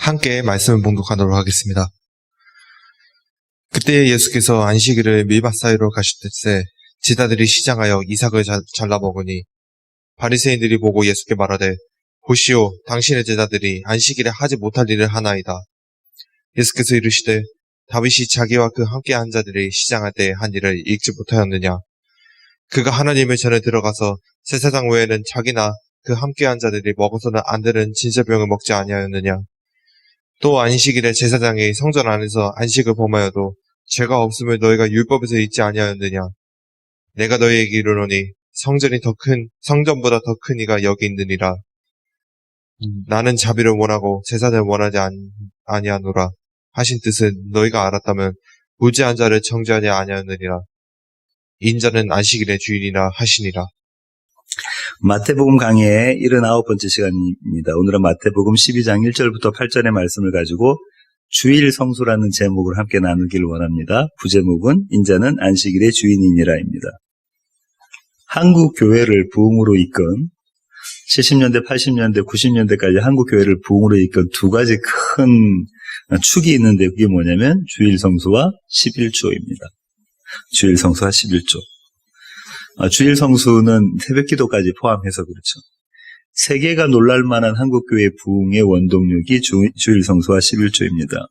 함께 말씀을 봉독하도록 하겠습니다. 그때 예수께서 안식일을 밀밭 사이로 가실 때 제자들이 시장하여 이삭을 잘라 먹으니 바리새인들이 보고 예수께 말하되 보시오, 당신의 제자들이 안식일에 하지 못할 일을 하나이다. 예수께서 이르시되 다윗이 자기와 그 함께 한 자들이 시장할 때 한 일을 읽지 못하였느냐. 그가 하나님의 전에 들어가서 제사장 외에는 자기나 그 함께 한 자들이 먹어서는 안 되는 진설병을 먹지 아니하였느냐. 또 안식일에 제사장이 성전 안에서 안식을 범하여도 죄가 없음을 너희가 율법에서 읽지 아니하였느냐. 내가 너희에게 이르노니 성전보다 더 큰 이가 여기 있느니라. 나는 자비를 원하고 제사를 원하지 아니하노라 하신 뜻은 너희가 알았다면 무죄한 자를 정죄하지 아니하느니라. 인자는 안식일의 주인이라 하시니라. 마태복음 강의의 79번째 시간입니다. 오늘은 마태복음 12장 1절부터 8절의 말씀을 가지고 주일 성수라는 제목을 함께 나누기를 원합니다. 부제목은 인자는 안식일의 주인이니라입니다. 한국 교회를 부흥으로 이끈 70년대, 80년대, 90년대까지 한국 교회를 부흥으로 이끈 두 가지 큰 축이 있는데 그게 뭐냐면 주일 성수와 11조입니다. 주일 성수와 11조. 주일 성수는 새벽 기도까지 포함해서 그렇죠. 세계가 놀랄만한 한국교회 부흥의 원동력이 주일 성수와 11조입니다.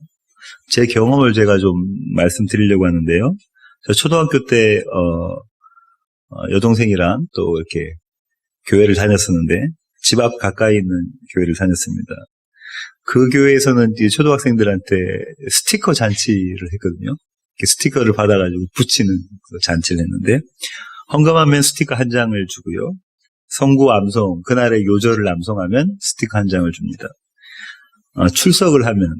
제 경험을 제가 좀 말씀드리려고 하는데요. 저 초등학교 때 여동생이랑 또 이렇게 교회를 다녔었는데 집 앞 가까이 있는 교회를 다녔습니다. 그 교회에서는 초등학생들한테 스티커 잔치를 했거든요. 스티커를 받아가지고 붙이는 잔치를 했는데 헌금하면 스티커 한 장을 주고요. 성구 암송, 그날의 요절을 암송하면 스티커 한 장을 줍니다. 출석을 하면,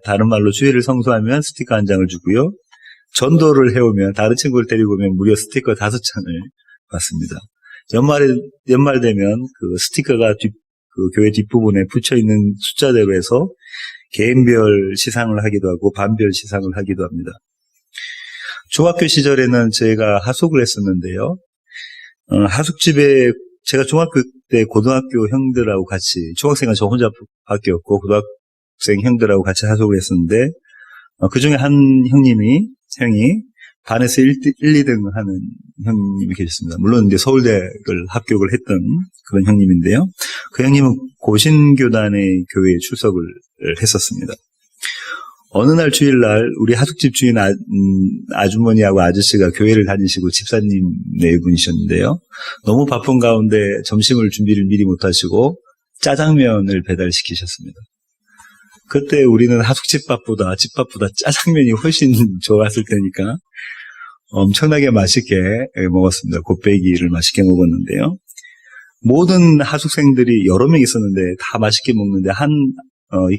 다른 말로 주일을 성수하면 스티커 한 장을 주고요. 전도를 해오면, 다른 친구를 데리고 오면 무려 스티커 5장을 받습니다. 연말 되면 그 스티커가 그 교회 뒷부분에 붙여있는 숫자대로 해서 개인별 시상을 하기도 하고 반별 시상을 하기도 합니다. 중학교 시절에는 제가 하숙을 했었는데요. 하숙집에 제가 중학교 때 고등학교 형들하고 같이, 중학생은 저 혼자 바뀌었고 고등학생 형들하고 같이 하숙을 했었는데 그 중에 한 형이 반에서 1, 2등 하는 형님이 계셨습니다. 물론 이제 서울대를 합격을 했던 그런 형님인데요. 그 형님은 고신교단의 교회에 출석을 했었습니다. 어느 날 주일날 우리 하숙집 주인 아주머니하고 아저씨가 교회를 다니시고 집사님 네 분이셨는데요. 너무 바쁜 가운데 점심을 준비를 미리 못하시고 짜장면을 배달시키셨습니다. 그때 우리는 하숙집밥보다 집밥보다 짜장면이 훨씬 좋았을 테니까 엄청나게 맛있게 먹었습니다. 곱빼기를 맛있게 먹었는데요. 모든 하숙생들이 여러 명 있었는데 다 맛있게 먹는데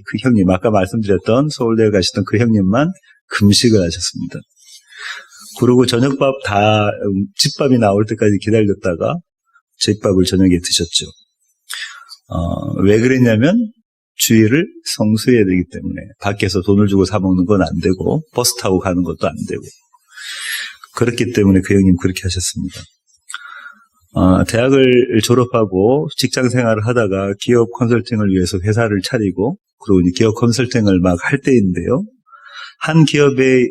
그 형님, 아까 말씀드렸던 서울대에 가시던 그 형님만 금식을 하셨습니다. 그리고 저녁밥 집밥이 나올 때까지 기다렸다가 집밥을 저녁에 드셨죠. 왜 그랬냐면 주일을 성수해야 되기 때문에 밖에서 돈을 주고 사 먹는 건 안 되고 버스 타고 가는 것도 안 되고 그렇기 때문에 그 형님 그렇게 하셨습니다. 대학을 졸업하고 직장 생활을 하다가 기업 컨설팅을 위해서 회사를 차리고 그리고 기업 컨설팅을 막 할 때인데요. 한 기업의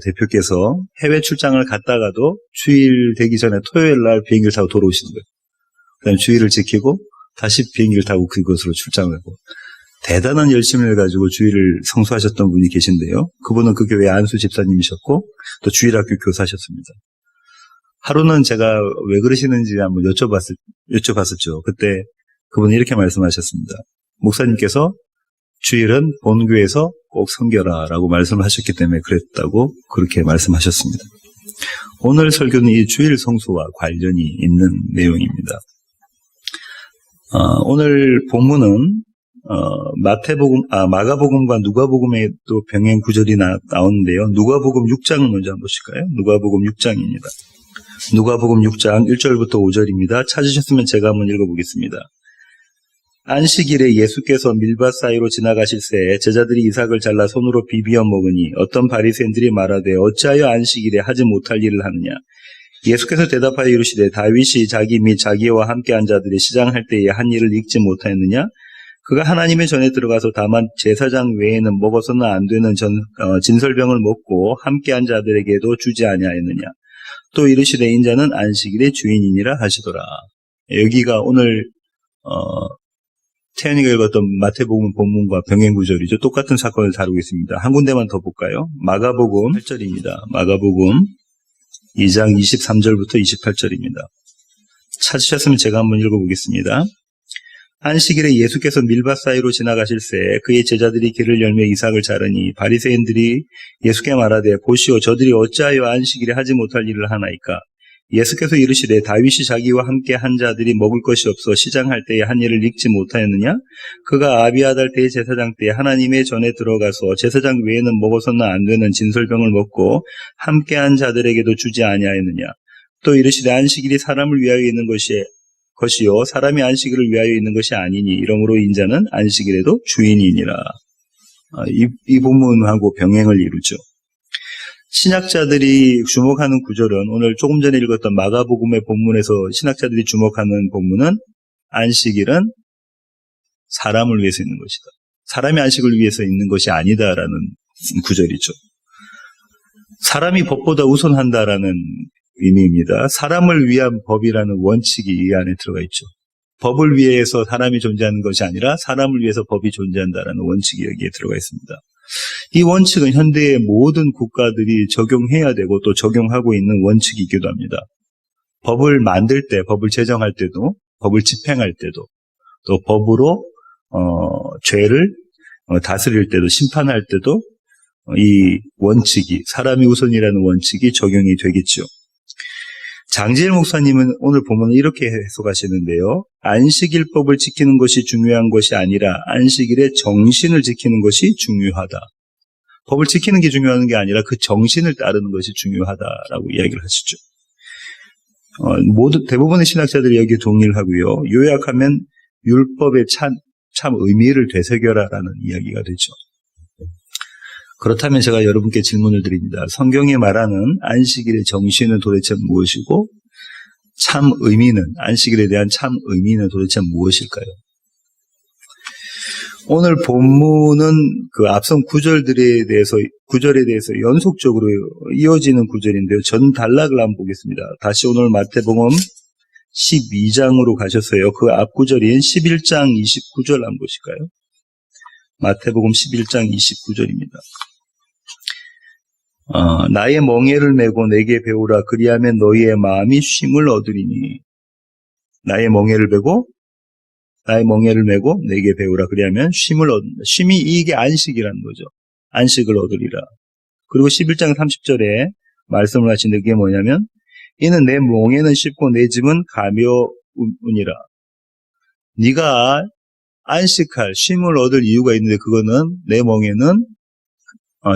대표께서 해외 출장을 갔다가도 주일 되기 전에 토요일 날 비행기를 타고 돌아오시는 거예요. 그다음에 주일을 지키고 다시 비행기를 타고 그곳으로 출장을 하고 대단한 열심을 가지고 주일을 성수하셨던 분이 계신데요. 그분은 그 교회 안수 집사님이셨고 또 주일학교 교사셨습니다. 하루는 제가 왜 그러시는지 한번 여쭤봤었죠. 그때 그분이 이렇게 말씀하셨습니다. 목사님께서 주일은 본교에서 꼭 섬겨라 라고 말씀을 하셨기 때문에 그랬다고 그렇게 말씀하셨습니다. 오늘 설교는 이 주일 성수와 관련이 있는 내용입니다. 오늘 본문은 마가복음과 누가복음의 또 병행 구절이 나오는데요. 누가복음 6장을 먼저 한번 보실까요? 누가복음 6장입니다. 누가복음 6장 1절부터 5절입니다. 찾으셨으면 제가 한번 읽어보겠습니다. 안식일에 예수께서 밀밭 사이로 지나가실새 제자들이 이삭을 잘라 손으로 비비어 먹으니 어떤 바리새인들이 말하되 어찌하여 안식일에 하지 못할 일을 하느냐. 예수께서 대답하여 이르시되 다윗이 자기 및 자기와 함께한 자들이 시장할 때에 한 일을 읽지 못하였느냐. 그가 하나님의 전에 들어가서 다만 제사장 외에는 먹어서는 안 되는 진설병을 먹고 함께한 자들에게도 주지 아니하였느냐. 또 이르시되 인자는 안식일의 주인이니라 하시더라. 여기가 오늘 태연이가 읽었던 마태복음 본문과 병행 구절이죠. 똑같은 사건을 다루고 있습니다. 한 군데만 더 볼까요? 마가복음 8절입니다. 마가복음 2장 23절부터 28절입니다. 찾으셨으면 제가 한번 읽어보겠습니다. 안식일에 예수께서 밀밭 사이로 지나가실새 그의 제자들이 길을 열며 이삭을 자르니 바리새인들이 예수께 말하되 보시오 저들이 어찌하여 안식일에 하지 못할 일을 하나이까. 예수께서 이르시되 다윗이 자기와 함께 한 자들이 먹을 것이 없어 시장할 때에 한 일을 읽지 못하였느냐. 그가 아비아달 때의 제사장 때에 하나님의 전에 들어가서 제사장 외에는 먹어서는 안 되는 진설병을 먹고 함께 한 자들에게도 주지 아니하였느냐. 또 이르시되 안식일이 사람을 위하여 있는 것이요 사람이 안식일을 위하여 있는 것이 아니니 이러므로 인자는 안식일에도 주인이니라. 이 본문하고 병행을 이루죠. 신학자들이 주목하는 구절은 오늘 조금 전에 읽었던 마가복음의 본문에서 신학자들이 주목하는 본문은 안식일은 사람을 위해서 있는 것이다. 사람이 안식을 위해서 있는 것이 아니다라는 구절이죠. 사람이 법보다 우선한다라는 의미입니다. 사람을 위한 법이라는 원칙이 이 안에 들어가 있죠. 법을 위해서 사람이 존재하는 것이 아니라 사람을 위해서 법이 존재한다라는 원칙이 여기에 들어가 있습니다. 이 원칙은 현대의 모든 국가들이 적용해야 되고 또 적용하고 있는 원칙이기도 합니다. 법을 만들 때, 법을 제정할 때도, 법을 집행할 때도, 또 법으로 죄를 다스릴 때도, 심판할 때도 이 원칙이, 사람이 우선이라는 원칙이 적용이 되겠죠. 장지일 목사님은 오늘 본문을 이렇게 해석하시는데요. 안식일법을 지키는 것이 중요한 것이 아니라 안식일의 정신을 지키는 것이 중요하다. 법을 지키는 게 중요한 게 아니라 그 정신을 따르는 것이 중요하다라고 이야기를 하시죠. 대부분의 신학자들이 여기에 동의를 하고요. 요약하면 율법의 참 의미를 되새겨라라는 이야기가 되죠. 그렇다면 제가 여러분께 질문을 드립니다. 성경이 말하는 안식일의 정신은 도대체 무엇이고 참 의미는, 안식일에 대한 참 의미는 도대체 무엇일까요? 오늘 본문은 그 앞선 구절에 대해서 연속적으로 이어지는 구절인데요. 전 단락을 한번 보겠습니다. 다시 오늘 마태복음 12장으로 가셔서요. 그 앞 구절인 11장 29절 한번 보실까요? 마태복음 11장 29절입니다. 나의 멍에를 메고 내게 배우라 그리하면 너희의 마음이 쉼을 얻으리니. 나의 멍에를 메고 내게 배우라 그리하면 쉼을 얻는다. 쉼이 이게 안식이라는 거죠. 안식을 얻으리라. 그리고 11장 30절에 말씀을 하시는데 그게 뭐냐면 이는 내 멍에는 쉽고 내 짐은 가벼우니라. 네가 안식할 쉼을 얻을 이유가 있는데 그거는 내 멍에는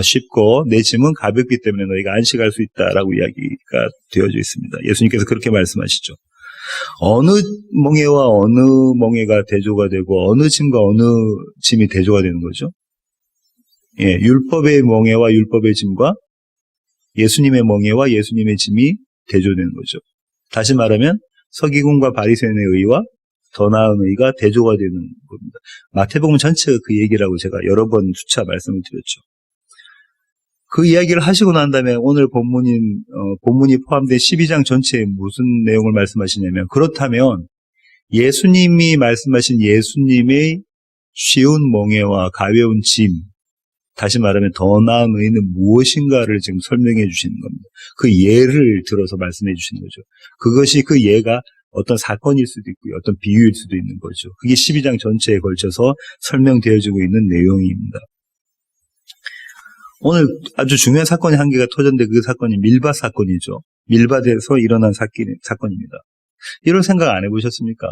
쉽고 내 짐은 가볍기 때문에 너희가 안식할 수 있다라고 이야기가 되어져 있습니다. 예수님께서 그렇게 말씀하시죠. 어느 멍에와 어느 멍에가 대조가 되고 어느 짐과 어느 짐이 대조가 되는 거죠. 예, 율법의 멍에와 율법의 짐과 예수님의 멍에와 예수님의 짐이 대조되는 거죠. 다시 말하면 서기관과 바리새인의 의와 더 나은 의가 대조가 되는 겁니다. 마태복음 전체가 그 얘기라고 제가 여러 번 수차 말씀을 드렸죠. 그 이야기를 하시고 난 다음에 오늘 본문이 포함된 12장 전체에 무슨 내용을 말씀하시냐면 그렇다면 예수님이 말씀하신 예수님의 쉬운 멍에와 가벼운 짐, 다시 말하면 더 나은 의는 무엇인가를 지금 설명해 주시는 겁니다. 그 예를 들어서 말씀해 주시는 거죠. 그것이 그 예가 어떤 사건일 수도 있고요. 어떤 비유일 수도 있는 거죠. 그게 12장 전체에 걸쳐서 설명되어지고 있는 내용입니다. 오늘 아주 중요한 사건이 한 개가 터졌는데 그 사건이 밀밭 사건이죠. 밀밭에서 일어난 사건입니다. 이런 생각 안 해보셨습니까?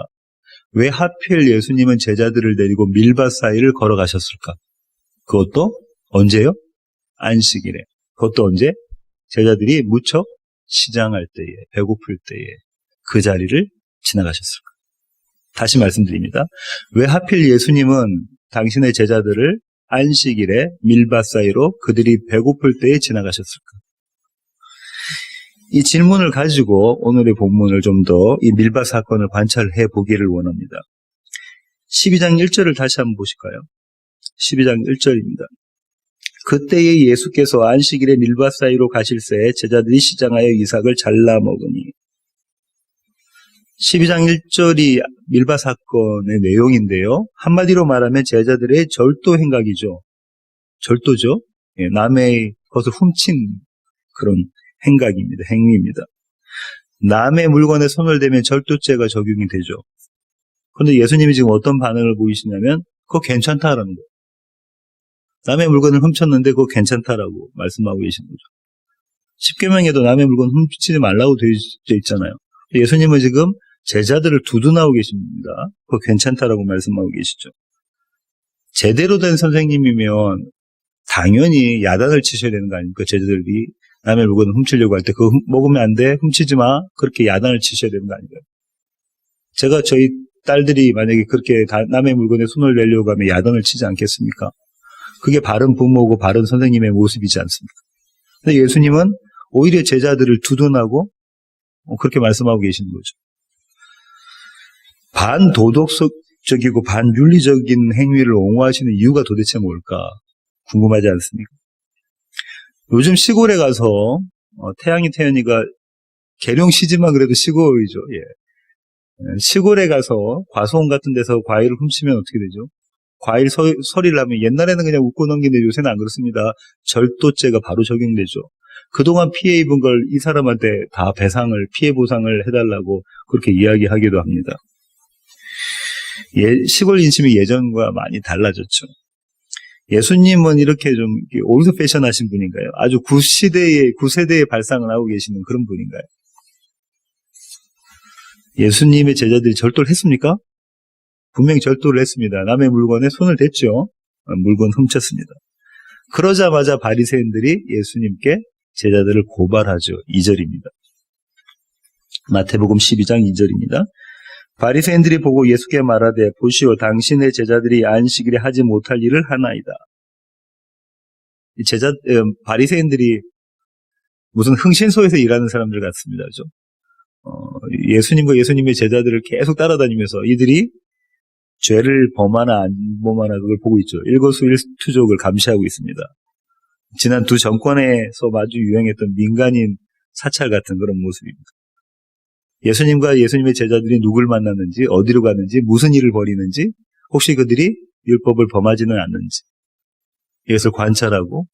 왜 하필 예수님은 제자들을 데리고 밀밭 사이를 걸어가셨을까? 그것도 언제요? 안식일에. 그것도 언제? 제자들이 무척 시장할 때에, 배고플 때에 그 자리를 지나가셨을까? 다시 말씀드립니다. 왜 하필 예수님은 당신의 제자들을 안식일에 밀밭 사이로 그들이 배고플 때에 지나가셨을까? 이 질문을 가지고 오늘의 본문을 좀 더 이 밀밭 사건을 관찰해 보기를 원합니다. 12장 1절을 다시 한번 보실까요? 12장 1절입니다. 그때에 예수께서 안식일에 밀밭 사이로 가실새 제자들이 시장하여 이삭을 잘라 먹으니. 12장 1절이 밀밭 사건의 내용인데요. 한마디로 말하면 제자들의 절도 행각이죠. 절도죠. 예, 남의 것을 훔친 그런 행각입니다. 행위입니다. 남의 물건에 손을 대면 절도죄가 적용이 되죠. 그런데 예수님이 지금 어떤 반응을 보이시냐면 그거 괜찮다라는 거예요. 남의 물건을 훔쳤는데 그거 괜찮다라고 말씀하고 계시는 거죠. 십계명에도 남의 물건 훔치지 말라고 되어 있잖아요. 예수님은 지금 제자들을 두둔하고 계십니다. 그거 괜찮다라고 말씀하고 계시죠. 제대로 된 선생님이면 당연히 야단을 치셔야 되는 거 아닙니까? 제자들이 남의 물건을 훔치려고 할 때 그거 먹으면 안 돼, 훔치지 마, 그렇게 야단을 치셔야 되는 거 아닌가요? 제가 저희 딸들이 만약에 그렇게 남의 물건에 손을 내려고 하면 야단을 치지 않겠습니까? 그게 바른 부모고 바른 선생님의 모습이지 않습니까? 근데 예수님은 오히려 제자들을 두둔하고 그렇게 말씀하고 계시는 거죠. 반도덕적이고 반윤리적인 행위를 옹호하시는 이유가 도대체 뭘까 궁금하지 않습니까? 요즘 시골에 가서 태양이가 계룡 시지만 그래도 시골이죠. 예. 시골에 가서 과수원 같은 데서 과일을 훔치면 어떻게 되죠? 과일 서리를 하면 옛날에는 그냥 웃고 넘기는데 요새는 안 그렇습니다. 절도죄가 바로 적용되죠. 그동안 피해 입은 걸 이 사람한테 다 피해 보상을 해달라고 그렇게 이야기하기도 합니다. 시골 인심이 예전과 많이 달라졌죠. 예수님은 이렇게 좀 올드 패션 하신 분인가요? 아주 구세대의 발상을 하고 계시는 그런 분인가요? 예수님의 제자들이 절도를 했습니까? 분명히 절도를 했습니다. 남의 물건에 손을 댔죠. 물건 훔쳤습니다. 그러자마자 바리새인들이 예수님께 제자들을 고발하죠. 2절입니다. 마태복음 12장 2절입니다. 바리새인들이 보고 예수께 말하되 보시오 당신의 제자들이 안식일에 하지 못할 일을 하나이다. 바리새인들이 무슨 흥신소에서 일하는 사람들 같습니다. 그죠? 예수님과 예수님의 제자들을 계속 따라다니면서 이들이 죄를 범하나 안 범하나 그걸 보고 있죠. 일거수일투족을 감시하고 있습니다. 지난 두 정권에서 마주 유행했던 민간인 사찰 같은 그런 모습입니다. 예수님과 예수님의 제자들이 누굴 만났는지, 어디로 가는지, 무슨 일을 벌이는지, 혹시 그들이 율법을 범하지는 않는지 이것을 관찰하고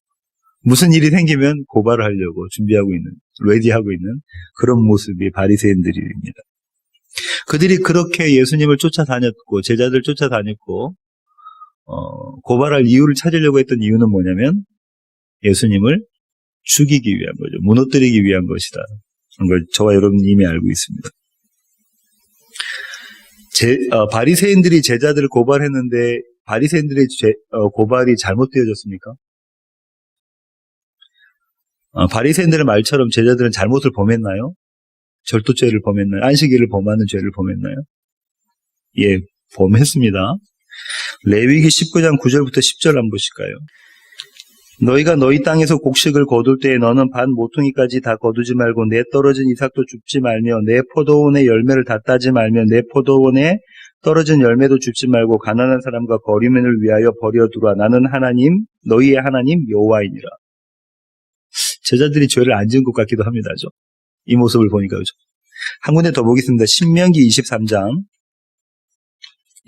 무슨 일이 생기면 고발을 하려고 준비하고 있는, 레디하고 있는 그런 모습이 바리새인들입니다. 그들이 그렇게 예수님을 쫓아다녔고 제자들 쫓아다녔고 고발할 이유를 찾으려고 했던 이유는 뭐냐면 예수님을 죽이기 위한 거죠. 무너뜨리기 위한 것이다. 그런 걸 저와 여러분이 이미 알고 있습니다. 바리새인들이 제자들을 고발했는데 바리새인들의 고발이 잘못되어졌습니까? 바리새인들의 말처럼 제자들은 잘못을 범했나요? 절도죄를 범했나요? 안식일을 범하는 죄를 범했나요? 예, 범했습니다. 레위기 19장 9절부터 10절 한번 보실까요? 너희가 너희 땅에서 곡식을 거둘 때에 너는 반 모퉁이까지 다 거두지 말고 내 떨어진 이삭도 줍지 말며 내 포도원의 열매를 다 따지 말며 내 포도원에 떨어진 열매도 줍지 말고 가난한 사람과 거리면을 위하여 버려두라. 나는 하나님 너희의 하나님 여호와이니라. 제자들이 죄를 안 지은 것 같기도 합니다. 이 모습을 보니까 그죠? 한 군데 더 보겠습니다. 신명기 23장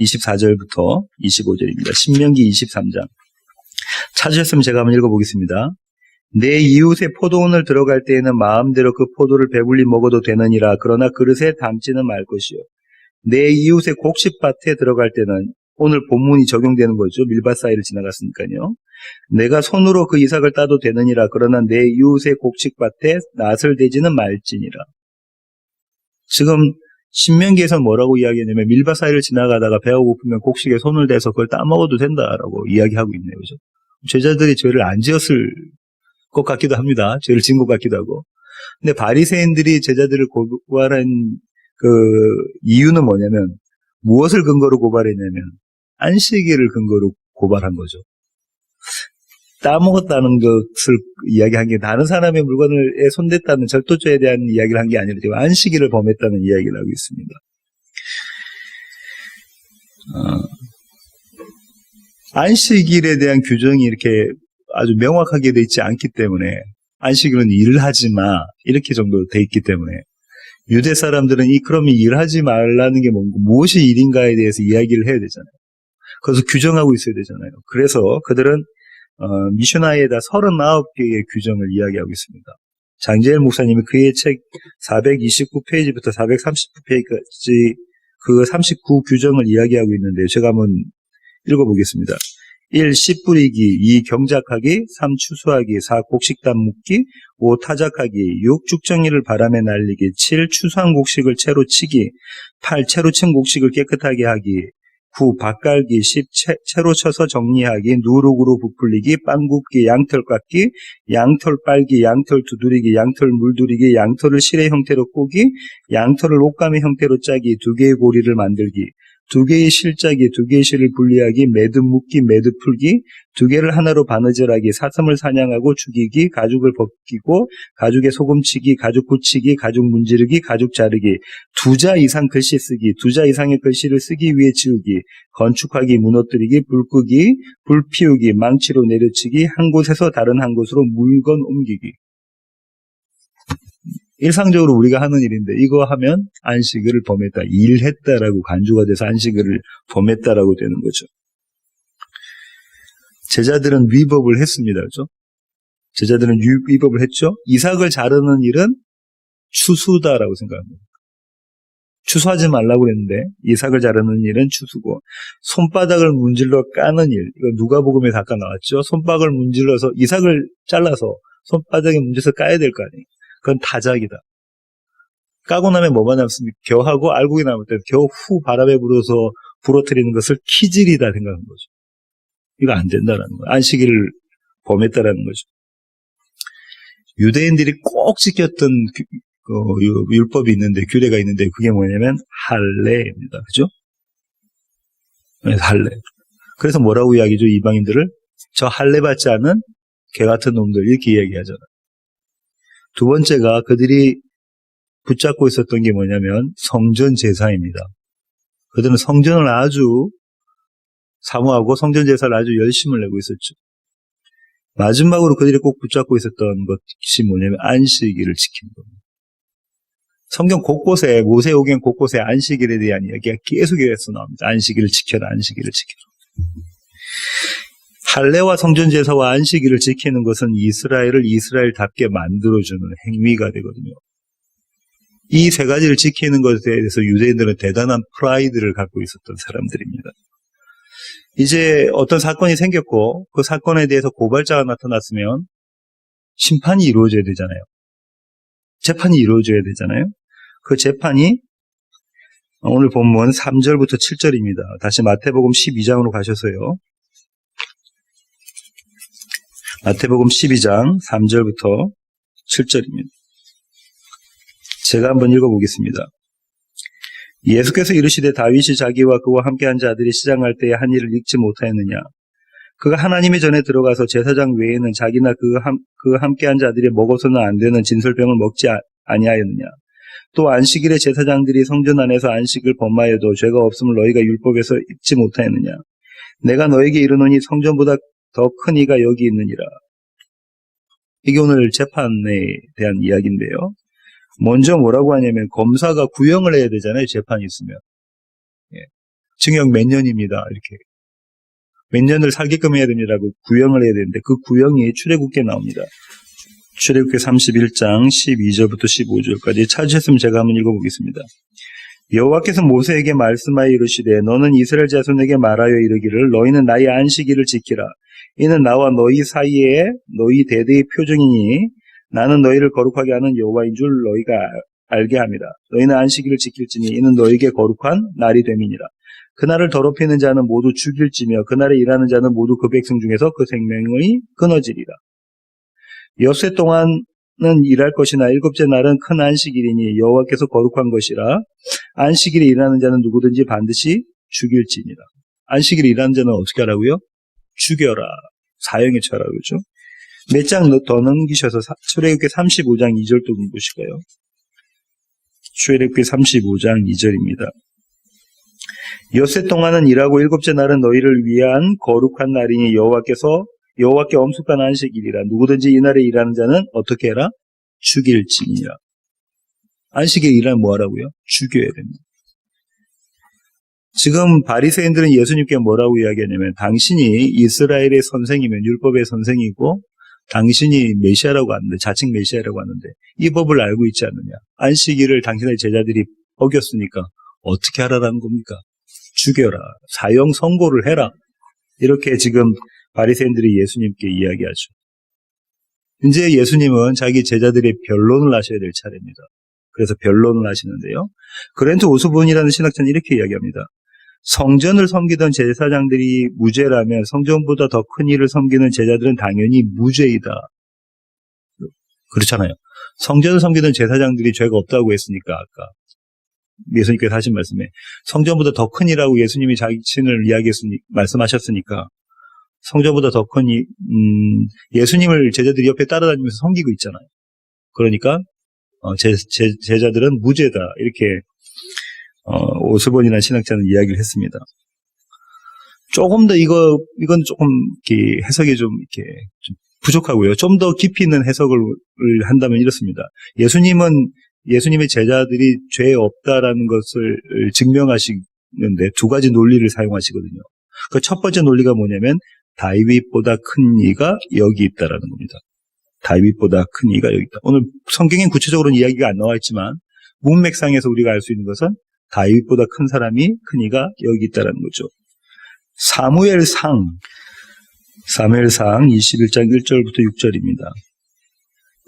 24절부터 25절입니다. 신명기 23장 찾으셨으면 제가 한번 읽어보겠습니다. 내 이웃의 포도원을 들어갈 때에는 마음대로 그 포도를 배불리 먹어도 되느니라. 그러나 그릇에 담지는 말 것이요. 내 이웃의 곡식밭에 들어갈 때는 오늘 본문이 적용되는 거죠. 밀밭 사이를 지나갔으니까요. 내가 손으로 그 이삭을 따도 되느니라. 그러나 내 이웃의 곡식밭에 낫을 대지는 말지니라. 지금 신명기에서 뭐라고 이야기했냐면 밀밭 사이를 지나가다가 배가 고프면 곡식에 손을 대서 그걸 따먹어도 된다라고 이야기하고 있네요. 그죠? 제자들이 죄를 안 지었을 것 같기도 합니다. 죄를 지은 것 같기도 하고. 근데 바리새인들이 제자들을 고발한 그 이유는 뭐냐면 무엇을 근거로 고발했냐면 안식일을 근거로 고발한 거죠. 따먹었다는 것을 이야기한 게 다른 사람의 물건에 손댔다는 절도죄에 대한 이야기를 한 게 아니라 지금 안식일을 범했다는 이야기를 하고 있습니다. 안식일에 대한 규정이 이렇게 아주 명확하게 돼 있지 않기 때문에 안식일은 일을 하지 마 이렇게 정도 돼 있기 때문에 유대 사람들은 그러면 일하지 말라는 게 무엇이 일인가에 대해서 이야기를 해야 되잖아요. 그래서 규정하고 있어야 되잖아요. 그래서 그들은 미슈나이에다 39개의 규정을 이야기하고 있습니다. 장재일 목사님이 그의 책 429페이지부터 439페이지까지 그 39 규정을 이야기하고 있는데 제가 한번 읽어보겠습니다. 1. 씨 뿌리기, 2. 경작하기, 3. 추수하기, 4. 곡식단 묻기, 5. 타작하기, 6. 죽정이를 바람에 날리기, 7. 추수한 곡식을 채로 치기, 8. 채로 친 곡식을 깨끗하게 하기, 9. 밥 갈기, 10. 채로 쳐서 정리하기, 누룩으로 부풀리기, 빵 굽기, 양털 깎기, 양털 빨기, 양털 두드리기, 양털 물두리기, 양털을 실의 형태로 꼬기, 양털을 옷감의 형태로 짜기, 2개의 고리를 만들기, 2개의 실짜기, 2개의 실을 분리하기, 매듭 묶기, 매듭 풀기, 2개를 하나로 바느질하기, 사슴을 사냥하고 죽이기, 가죽을 벗기고, 가죽에 소금치기, 가죽 붙이기, 가죽 문지르기, 가죽 자르기, 2자 이상 글씨 쓰기, 2자 이상의 글씨를 쓰기 위해 지우기, 건축하기, 무너뜨리기, 불 끄기, 불 피우기, 망치로 내려치기, 한 곳에서 다른 한 곳으로 물건 옮기기. 일상적으로 우리가 하는 일인데 이거 하면 안식일을 범했다, 일했다라고 간주가 돼서 안식일을 범했다라고 되는 거죠. 제자들은 위법을 했습니다. 그렇죠? 제자들은 위법을 했죠. 이삭을 자르는 일은 추수다라고 생각합니다. 추수하지 말라고 그랬는데 이삭을 자르는 일은 추수고, 손바닥을 문질러 까는 일, 이거 누가복음에 아까 나왔죠. 손바닥을 문질러서 이삭을 잘라서 손바닥에 문질러서 까야 될 거 아니에요. 그건 타작이다. 까고 나면 뭐만 남습니까? 겨하고 알곡이 남을 때 겨우 후 바람에 불어서 부러뜨리는 것을 키질이다 생각하는 거죠. 이거 안 된다는 거예요. 안식일을 범했다라는 거죠. 유대인들이 꼭 지켰던 율법이 있는데, 규례가 있는데 그게 뭐냐면 할례입니다. 그죠? 네, 할례. 그래서 뭐라고 이야기죠? 이방인들을 저 할례 받지 않은 개 같은 놈들 이렇게 이야기하잖아요. 두 번째가 그들이 붙잡고 있었던 게 뭐냐면 성전 제사입니다. 그들은 성전을 아주 사모하고 성전 제사를 아주 열심을 내고 있었죠. 마지막으로 그들이 꼭 붙잡고 있었던 것이 뭐냐면 안식일을 지키는 겁니다. 성경 곳곳에, 모세오경 곳곳에 안식일에 대한 이야기가 계속해서 나옵니다. 안식일을 지켜라, 안식일을 지켜라. 할례와 성전 제사와 안식일을 지키는 것은 이스라엘을 이스라엘답게 만들어주는 행위가 되거든요. 이 세 가지를 지키는 것에 대해서 유대인들은 대단한 프라이드를 갖고 있었던 사람들입니다. 이제 어떤 사건이 생겼고 그 사건에 대해서 고발자가 나타났으면 심판이 이루어져야 되잖아요. 재판이 이루어져야 되잖아요. 그 재판이 오늘 본문 3절부터 7절입니다. 다시 마태복음 12장으로 가셔서요. 마태복음 12장 3절부터 7절입니다. 제가 한번 읽어보겠습니다. 예수께서 이르시되 다윗이 자기와 그와 함께한 자들이 시장할 때에 한 일을 읽지 못하였느냐. 그가 하나님의 전에 들어가서 제사장 외에는 자기나 그 함께한 자들이 먹어서는 안 되는 진설병을 먹지 아니하였느냐. 또 안식일에 제사장들이 성전 안에서 안식을 범하여도 죄가 없음을 너희가 율법에서 읽지 못하였느냐. 내가 너에게 이르노니 성전보다 더 큰 이가 여기 있느니라. 이게 오늘 재판에 대한 이야기인데요. 먼저 뭐라고 하냐면 검사가 구형을 해야 되잖아요. 재판이 있으면. 예. 징역 몇 년입니다. 이렇게. 몇 년을 살게끔 해야 됩니다라고 구형을 해야 되는데 그 구형이 출애굽기에 나옵니다. 출애굽기 31장 12절부터 15절까지 찾으셨으면 제가 한번 읽어보겠습니다. 여호와께서 모세에게 말씀하여 이르시되 너는 이스라엘 자손에게 말하여 이르기를 너희는 나의 안식일을 지키라. 이는 나와 너희 사이에 너희 대대의 표정이니 나는 너희를 거룩하게 하는 여호와인 줄 너희가 알게 합니다. 너희는 안식일을 지킬지니 이는 너희에게 거룩한 날이 됨이니라. 그날을 더럽히는 자는 모두 죽일지며 그날에 일하는 자는 모두 그 백성 중에서 그 생명이 끊어지리라. 엿새 동안은 일할 것이나 일곱째 날은 큰 안식일이니 여호와께서 거룩한 것이라. 안식일에 일하는 자는 누구든지 반드시 죽일지니라. 안식일에 일하는 자는 어떻게 하라고요? 죽여라. 사형에 처하라 그러죠. 몇 장 더 넘기셔서 출애굽기 35장 2절도 보실까요? 출애굽기 35장 2절입니다. 엿새 동안은 일하고 일곱째 날은 너희를 위한 거룩한 날이니 여호와께 엄숙한 안식일이라. 누구든지 이날에 일하는 자는 어떻게 해라? 죽일지니라. 안식일 일하면 뭐 하라고요? 죽여야 됩니다. 지금 바리새인들은 예수님께 뭐라고 이야기하냐면 당신이 이스라엘의 선생이면 율법의 선생이고 당신이 메시아라고 하는데 자칭 메시아라고 하는데 이 법을 알고 있지 않느냐. 안식일을 당신의 제자들이 어겼으니까 어떻게 하라는 겁니까? 죽여라. 사형 선고를 해라. 이렇게 지금 바리새인들이 예수님께 이야기하죠. 이제 예수님은 자기 제자들의 변론을 하셔야 될 차례입니다. 그래서 변론을 하시는데요. 그랜트 오스본이라는 신학자는 이렇게 이야기합니다. 성전을 섬기던 제사장들이 무죄라면 성전보다 더 큰 일을 섬기는 제자들은 당연히 무죄이다. 그렇잖아요. 성전을 섬기던 제사장들이 죄가 없다고 했으니까 아까 예수님께서 하신 말씀에 성전보다 더 큰 일이라고 예수님이 자신을 말씀하셨으니까 성전보다 더 큰 일, 예수님을 제자들이 옆에 따라다니면서 섬기고 있잖아요. 그러니까 제자들은 무죄다. 이렇게 오스본이라는 신학자는 이야기를 했습니다. 조금 더 이건 조금 이렇게 해석이 좀 이렇게 좀 부족하고요. 좀 더 깊이 있는 해석을 한다면 이렇습니다. 예수님의 제자들이 죄 없다라는 것을 증명하시는데 두 가지 논리를 사용하시거든요. 그 첫 번째 논리가 뭐냐면 다윗보다 큰 이가 여기 있다라는 겁니다. 다윗보다 큰 이가 여기 있다. 오늘 성경엔 구체적으로는 이야기가 안 나와 있지만 문맥상에서 우리가 알 수 있는 것은 다윗보다 큰 사람이 큰 이가 여기 있다라는 거죠. 사무엘상 21장 1절부터 6절입니다.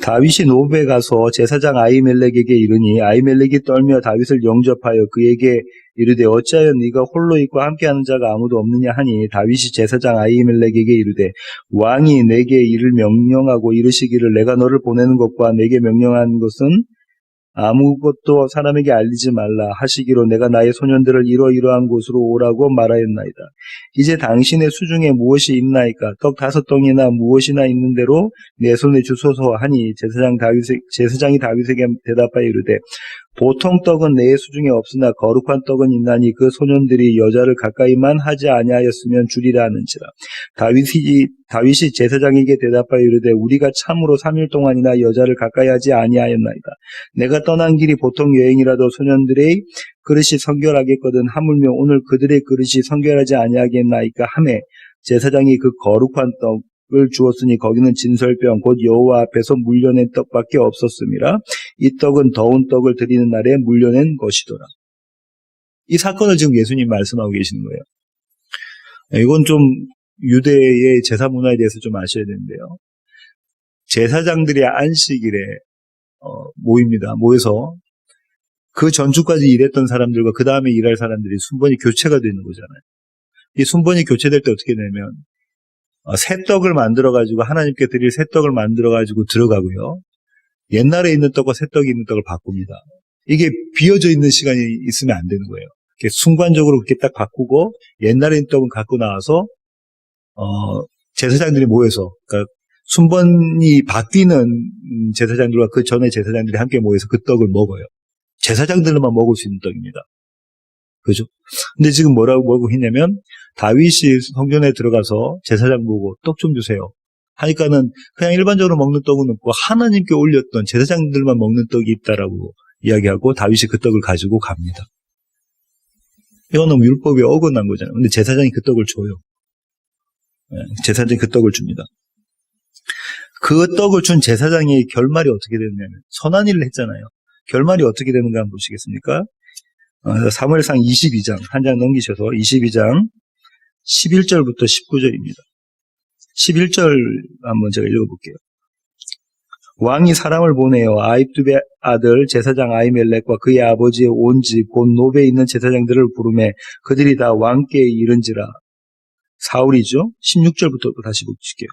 다윗이 노브에 가서 제사장 아히멜렉에게 이르니 아히멜렉이 떨며 다윗을 영접하여 그에게 이르되 어찌하여 네가 홀로 있고 함께하는 자가 아무도 없느냐 하니 다윗이 제사장 아히멜렉에게 이르되 왕이 내게 이를 명령하고 이르시기를 내가 너를 보내는 것과 내게 명령한 것은 아무것도 사람에게 알리지 말라 하시기로 내가 나의 소년들을 이러이러한 곳으로 오라고 말하였나이다. 이제 당신의 수중에 무엇이 있나이까? 떡 5덩이나 무엇이나 있는 대로 내 손에 주소서 하니 제사장이 다윗에게 대답하여 이르되 보통 떡은 내 수중에 없으나 거룩한 떡은 있나니 그 소년들이 여자를 가까이만 하지 아니하였으면 주리라 하는지라. 다윗이 제사장에게 대답하여 이르되 우리가 참으로 3일 동안이나 여자를 가까이 하지 아니하였나이다. 내가 떠난 길이 보통 여행이라도 소년들의 그릇이 성결하겠거든 하물며 오늘 그들의 그릇이 성결하지 아니하겠나이까 하매 제사장이 그 거룩한 떡을 주었으니 거기는 진설병 곧 여호와 앞에서 물려낸 떡밖에 없었음이라. 이 떡은 더운 떡을 드리는 날에 물려낸 것이더라. 이 사건을 지금 예수님 말씀하고 계시는 거예요. 이건 좀 유대의 제사 문화에 대해서 좀 아셔야 되는데요. 제사장들이 안식일에 모입니다. 모여서 그 전주까지 일했던 사람들과 그 다음에 일할 사람들이 순번이 교체가 되는 거잖아요. 이 순번이 교체될 때 어떻게 되냐면 새 떡을 만들어가지고 하나님께 드릴 새 떡을 만들어가지고 들어가고요. 옛날에 있는 떡과 새 떡이 있는 떡을 바꿉니다. 이게 비어져 있는 시간이 있으면 안 되는 거예요. 이렇게 순간적으로 그렇게 딱 바꾸고 옛날에 있는 떡은 갖고 나와서 제사장들이 모여서 그러니까 순번이 바뀌는 제사장들과 그 전에 제사장들이 함께 모여서 그 떡을 먹어요. 제사장들만 먹을 수 있는 떡입니다. 그죠? 근데 지금 뭐라고 했냐면 다윗이 성전에 들어가서 제사장 보고 떡 좀 주세요 하니까는 그냥 일반적으로 먹는 떡은 없고 하나님께 올렸던 제사장들만 먹는 떡이 있다라고 이야기하고 다윗이 그 떡을 가지고 갑니다. 이거는 율법에 어긋난 거잖아요. 근데 제사장이 그 떡을 줘요. 제사장이 그 떡을 줍니다. 그 떡을 준 제사장의 결말이 어떻게 되느냐면 선한 일을 했잖아요. 결말이 어떻게 되는가 한번 보시겠습니까? 사무엘상 22장 한 장 넘기셔서 22장 11절부터 19절입니다. 11절 한번 제가 읽어볼게요. 왕이 사람을 보내어 아히두베 아들 제사장 아히멜렉과 그의 아버지의 온 집 곧 노베에 있는 제사장들을 부르매 그들이 다 왕께 이른지라. 사울이죠. 16절부터 다시 볼게요.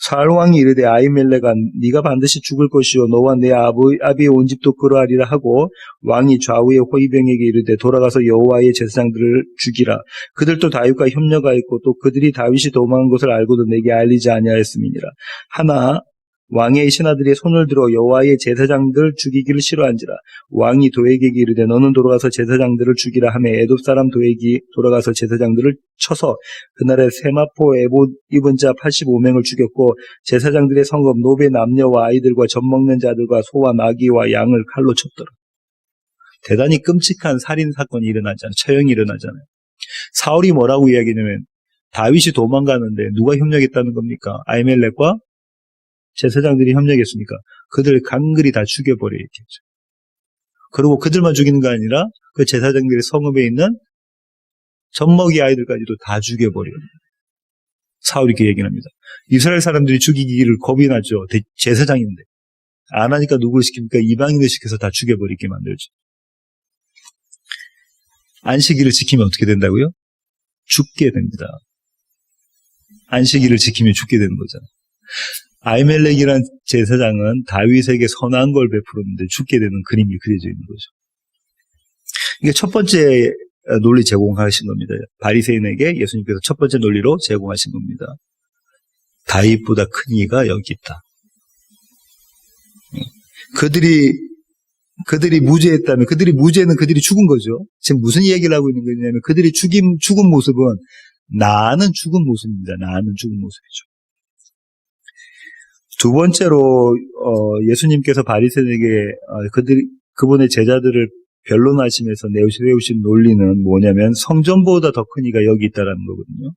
사울 왕이 이르되 아히멜렉아 네가 반드시 죽을 것이요 너와 내 아비의 온 집도 그러하리라 하고 왕이 좌우의 호위병에게 이르되 돌아가서 여호와의 제사장들을 죽이라. 그들도 다윗과 협력하였고 또 그들이 다윗이 도망한 것을 알고도 내게 알리지 아니하였음이니라. 하나 왕의 신하들이 손을 들어 여호와의 제사장들 죽이기를 싫어한지라. 왕이 도에게 이르되 너는 돌아가서 제사장들을 죽이라 하며 애굽 사람 도에게 돌아가서 제사장들을 쳐서 그날에 세마포 에봇 입은 자 85명을 죽였고 제사장들의 성읍 노베 남녀와 아이들과 젖 먹는 자들과 소와 나귀와 양을 칼로 쳤더라. 대단히 끔찍한 살인 사건이 일어나잖아요. 처형이 일어나잖아요. 사울이 뭐라고 이야기냐면 다윗이 도망가는데 누가 협력했다는 겁니까? 아히멜렉과 제사장들이 협력했습니까? 그들 강글이 다 죽여버려 있겠죠. 그리고 그들만 죽이는 게 아니라 그 제사장들의 성읍에 있는 젖먹이 아이들까지도 다 죽여버려요. 사울이 이렇게 얘기합니다. 이스라엘 사람들이 죽이기를 겁이 나죠. 제사장인데. 안 하니까 누구를 시킵니까? 이방인을 시켜서 다 죽여버리게 만들죠. 안식일을 지키면 어떻게 된다고요? 죽게 됩니다. 안식일을 지키면 죽게 되는 거잖아요. 아히멜렉이란 제사장은 다윗에게 선한 걸 베풀었는데 죽게 되는 그림이 그려져 있는 거죠. 이게 첫 번째 논리 제공하신 겁니다. 바리새인에게 예수님께서 첫 번째 논리로 제공하신 겁니다. 다윗보다 큰 이가 여기 있다. 그들이 무죄했다면 그들이 무죄는 그들이 죽은 거죠. 지금 무슨 이야기를 하고 있는 거냐면 그들이 죽은 모습은 나는 죽은 모습입니다. 나는 죽은 모습이죠. 두 번째로 예수님께서 바리새인에게 그분의 제자들을 변론하시면서 내세우신 논리는 뭐냐면 성전보다 더 큰 이가 여기 있다라는 거거든요.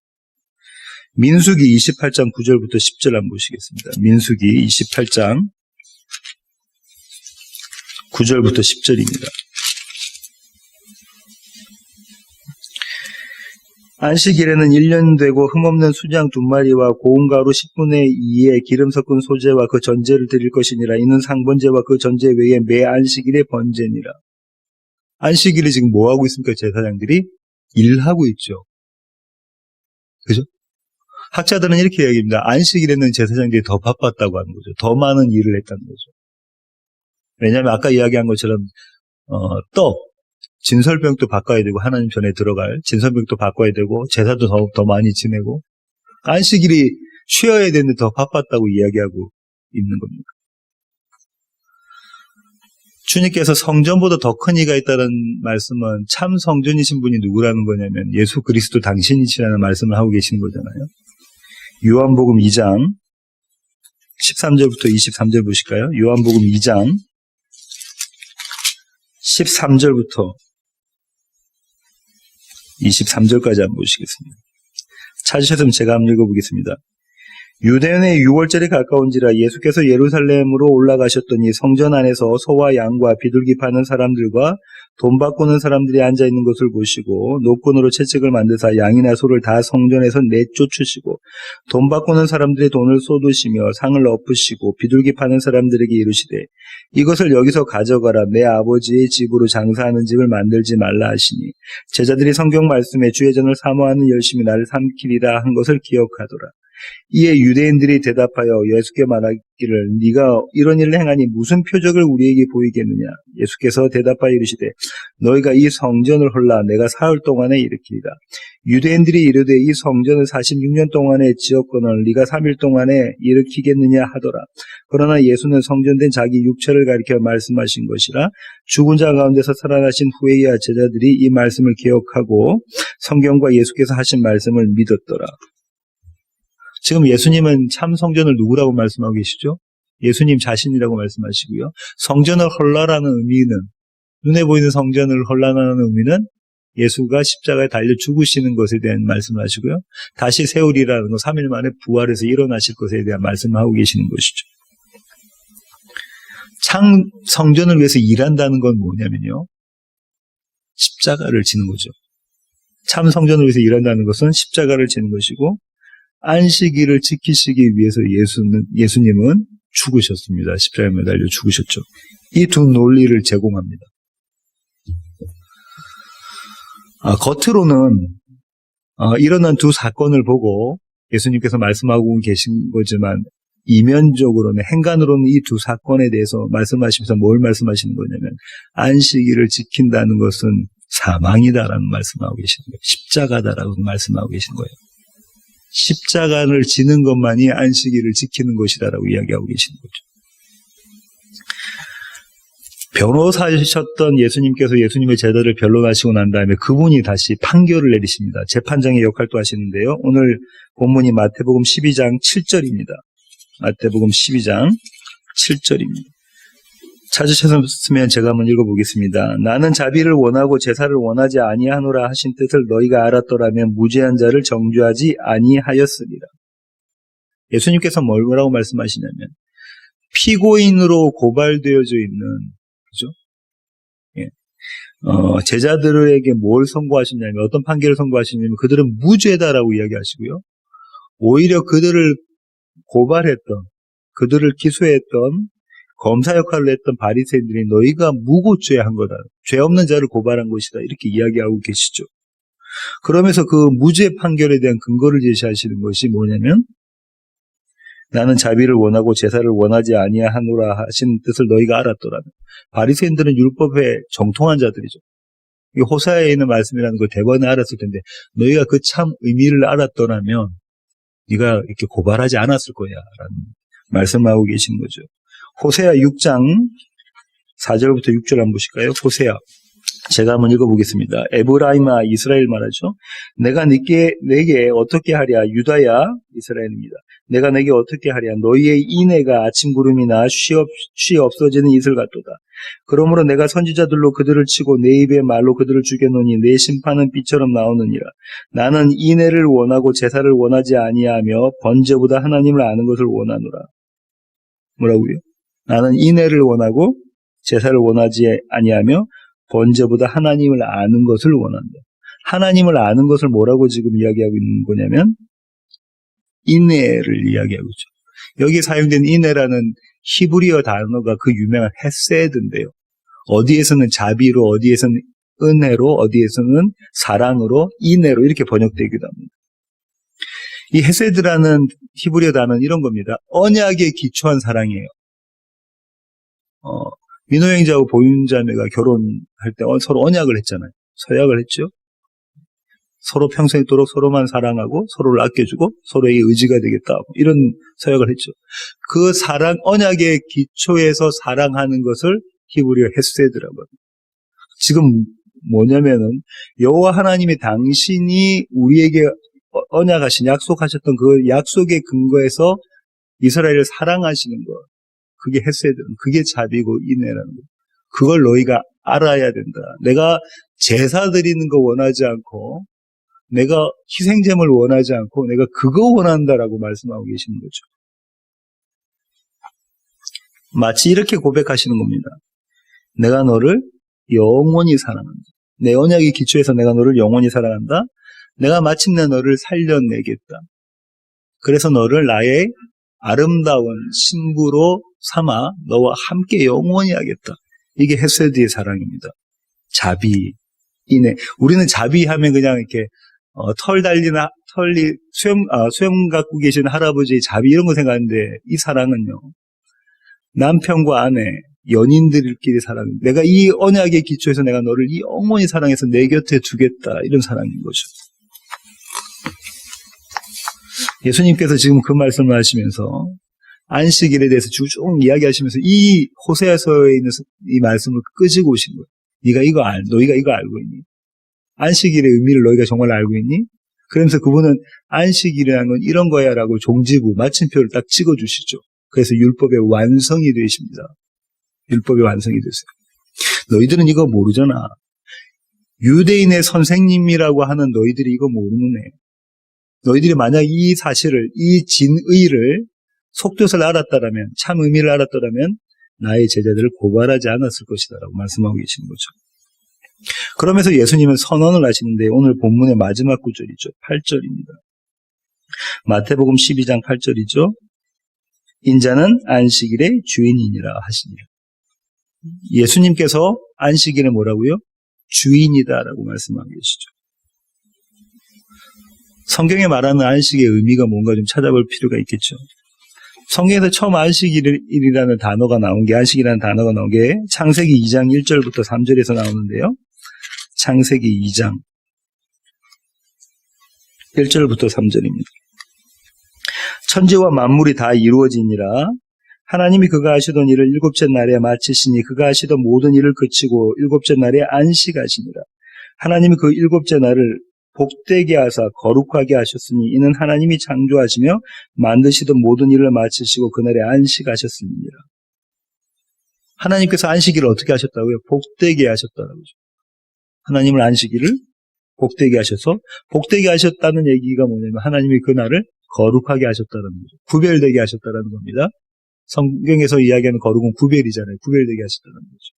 민수기 28장 9절부터 10절 한번 보시겠습니다. 민수기 28장 9절부터 10절입니다. 안식일에는 1년 되고 흠없는 수장 2마리와 고운 가루 10분의 2의 기름 섞은 소재와 그 전제를 드릴 것이니라. 이는 상번제와 그 전제 외에 매 안식일의 번제니라. 안식일에 지금 뭐 하고 있습니까? 제사장들이 일하고 있죠. 그죠? 학자들은 이렇게 이야기합니다. 안식일에는 제사장들이 더 바빴다고 하는 거죠. 더 많은 일을 했다는 거죠. 왜냐하면 아까 이야기한 것처럼 진설병도 바꿔야 되고 하나님 전에 들어갈 진설병도 바꿔야 되고 제사도 더 많이 지내고 안식일이 쉬어야 되는데 더 바빴다고 이야기하고 있는 겁니다. 주님께서 성전보다 더 큰 이가 있다는 말씀은 참 성전이신 분이 누구라는 거냐면 예수 그리스도 당신이시라는 말씀을 하고 계시는 거잖아요. 요한복음 2장 13절부터 23절 보실까요? 요한복음 2장 13절부터 23절까지 한번 보시겠습니다. 찾으셨으면 제가 한번 읽어보겠습니다. 유대인의 6월절에 가까운지라 예수께서 예루살렘으로 올라가셨더니 성전 안에서 소와 양과 비둘기 파는 사람들과 돈 바꾸는 사람들이 앉아있는 것을 보시고 노끈으로 채찍을 만드사 양이나 소를 다 성전에서 내쫓으시고 돈 바꾸는 사람들의 돈을 쏟으시며 상을 엎으시고 비둘기 파는 사람들에게 이르시되 이것을 여기서 가져가라. 내 아버지의 집으로 장사하는 집을 만들지 말라 하시니 제자들이 성경 말씀에 주의 전을 사모하는 열심히 나를 삼키리라 한 것을 기억하더라. 이에 유대인들이 대답하여 예수께 말하기를 네가 이런 일을 행하니 무슨 표적을 우리에게 보이겠느냐. 예수께서 대답하여 이르시되 너희가 이 성전을 헐라 내가 사흘 동안에 일으키리라. 유대인들이 이르되 이 성전을 46년 동안에 지었거늘 네가 3일 동안에 일으키겠느냐 하더라. 그러나 예수는 성전된 자기 육체를 가리켜 말씀하신 것이라. 죽은 자 가운데서 살아나신 후에야 제자들이 이 말씀을 기억하고 성경과 예수께서 하신 말씀을 믿었더라. 지금 예수님은 참 성전을 누구라고 말씀하고 계시죠? 예수님 자신이라고 말씀하시고요. 성전을 헐라라는 의미는 눈에 보이는 성전을 헐라라는 의미는 예수가 십자가에 달려 죽으시는 것에 대한 말씀을 하시고요. 다시 세우리라는 것 3일 만에 부활해서 일어나실 것에 대한 말씀을 하고 계시는 것이죠. 참 성전을 위해서 일한다는 건 뭐냐면요. 십자가를 지는 거죠. 참 성전을 위해서 일한다는 것은 십자가를 지는 것이고 안식일을 지키시기 위해서 예수님은 죽으셨습니다. 십자가에 매달려 죽으셨죠. 이 두 논리를 제공합니다. 겉으로는 일어난 두 사건을 보고 예수님께서 말씀하고 계신 거지만 이면적으로는 행간으로는 이 두 사건에 대해서 말씀하시면서 뭘 말씀하시는 거냐면 안식일을 지킨다는 것은 사망이다라는 말씀하고 계시는 거예요. 십자가다라고 말씀하고 계시는 거예요. 십자가를 지는 것만이 안식일을 지키는 것이다라고 이야기하고 계시는 거죠. 변호사셨던 예수님께서 예수님의 제자들을 변론하시고 난 다음에 그분이 다시 판결을 내리십니다. 재판장의 역할도 하시는데요. 오늘 본문이 마태복음 12장 7절입니다. 마태복음 12장 7절입니다. 찾으셨으면 제가 한번 읽어보겠습니다. 나는 자비를 원하고 제사를 원하지 아니하노라 하신 뜻을 너희가 알았더라면 무죄한 자를 정죄하지 아니하였으리라. 예수님께서 뭐라고 말씀하시냐면 피고인으로 고발되어져 있는 그죠? 예. 제자들에게 뭘 선고하시냐면 어떤 판결을 선고하시냐면 그들은 무죄다라고 이야기하시고요. 오히려 그들을 고발했던 그들을 기소했던 검사 역할을 했던 바리새인들이 너희가 무고죄한 거다. 죄 없는 자를 고발한 것이다. 이렇게 이야기하고 계시죠. 그러면서 그 무죄 판결에 대한 근거를 제시하시는 것이 뭐냐면 나는 자비를 원하고 제사를 원하지 아니하노라 하신 뜻을 너희가 알았더라면 바리새인들은 율법에 정통한 자들이죠. 이 호사야에 있는 말씀이라는 걸 대번에 알았을 텐데 너희가 그 참 의미를 알았더라면 네가 이렇게 고발하지 않았을 거야 라는 말씀을 하고 계시는 거죠. 호세아 6장 4절부터 6절 한번 보실까요? 호세아 제가 한번 읽어보겠습니다. 에브라임아 이스라엘 말하죠. 내가 내게 어떻게 하랴 유다야 이스라엘입니다. 내가 내게 어떻게 하랴 너희의 인애가 아침 구름이나 쉬 없어지는 이슬 같도다. 그러므로 내가 선지자들로 그들을 치고 내 입의 말로 그들을 죽여놓으니 내 심판은 빛처럼 나오느니라. 나는 인애를 원하고 제사를 원하지 아니하며 번제보다 하나님을 아는 것을 원하노라. 뭐라고요? 나는 인애를 원하고 제사를 원하지 아니하며 번제보다 하나님을 아는 것을 원한다. 하나님을 아는 것을 뭐라고 지금 이야기하고 있는 거냐면 인애를 이야기하고 있죠. 여기 사용된 인애라는 히브리어 단어가 그 유명한 헤세드인데요. 어디에서는 자비로, 어디에서는 은혜로, 어디에서는 사랑으로, 인애로 이렇게 번역되기도 합니다. 이 헤세드라는 히브리어 단어는 이런 겁니다. 언약에 기초한 사랑이에요. 민호 형제하고 보윤자매가 결혼할 때 서로 언약을 했잖아요. 서약을 했죠. 서로 평생 있도록 서로만 사랑하고 서로를 아껴주고 서로에게 의지가 되겠다. 이런 서약을 했죠. 그 사랑, 언약의 기초에서 사랑하는 것을 히브리어 헤세드라고 합니다. 지금 뭐냐면은 여호와 하나님이 당신이 우리에게 언약하신 약속하셨던 그 약속의 근거에서 이스라엘을 사랑하시는 것. 그게 헤세드, 그게 자비고 인애라는 거. 그걸 너희가 알아야 된다. 내가 제사 드리는 거 원하지 않고, 내가 희생제물 원하지 않고, 내가 그거 원한다라고 말씀하고 계시는 거죠. 마치 이렇게 고백하시는 겁니다. 내가 너를 영원히 사랑한다. 내 언약의 기초에서 내가 너를 영원히 사랑한다. 내가 마침내 너를 살려내겠다. 그래서 너를 나의 아름다운 신부로 삼아 너와 함께 영원히 하겠다. 이게 헤세드의 사랑입니다. 자비, 인애. 우리는 자비하면 그냥 이렇게 수염 갖고 계신 할아버지의 자비 이런 거 생각하는데 이 사랑은요. 남편과 아내, 연인들끼리 사랑. 내가 이 언약의 기초에서 내가 너를 영원히 사랑해서 내 곁에 두겠다. 이런 사랑인 거죠. 예수님께서 지금 그 말씀을 하시면서 안식일에 대해서 쭉 이야기하시면서 이 호세아서에 있는 이 말씀을 끄지고 오신 거예요. 너희가 이거 알고 있니? 안식일의 의미를 너희가 정말 알고 있니? 그러면서 그분은 안식일이라는 건 이런 거야 라고 종지부, 마침표를 딱 찍어주시죠. 그래서 율법의 완성이 되십니다. 율법의 완성이 되세요. 너희들은 이거 모르잖아. 유대인의 선생님이라고 하는 너희들이 이거 모르는 애. 너희들이 만약 이 사실을, 이 진의를 속뜻을 알았다라면, 참 의미를 알았다라면 나의 제자들을 고발하지 않았을 것이다 라고 말씀하고 계시는 거죠. 그러면서 예수님은 선언을 하시는데 오늘 본문의 마지막 구절이죠. 8절입니다. 마태복음 12장 8절이죠. 인자는 안식일의 주인이니라 하시니라. 예수님께서 안식일에 뭐라고요? 주인이다라고 말씀하고 계시죠. 성경에 말하는 안식의 의미가 뭔가 좀 찾아볼 필요가 있겠죠. 성경에서 처음 안식일이라는 단어가 나온 게, 안식이라는 단어가 나온 게 창세기 2장 1절부터 3절에서 나오는데요. 창세기 2장 1절부터 3절입니다. 천지와 만물이 다 이루어지니라. 하나님이 그가 하시던 일을 일곱째 날에 마치시니 그가 하시던 모든 일을 그치고 일곱째 날에 안식하시니라. 하나님이 그 일곱째 날을 복되게 하사 거룩하게 하셨으니 이는 하나님이 창조하시며 만드시던 모든 일을 마치시고 그날에 안식하셨습니다. 하나님께서 안식일을 어떻게 하셨다고요? 복되게 하셨다고요. 하나님을 안식일을 복되게 하셔서, 복되게 하셨다는 얘기가 뭐냐면 하나님이 그날을 거룩하게 하셨다는 거죠. 구별되게 하셨다는 겁니다. 성경에서 이야기하는 거룩은 구별이잖아요. 구별되게 하셨다는 거죠.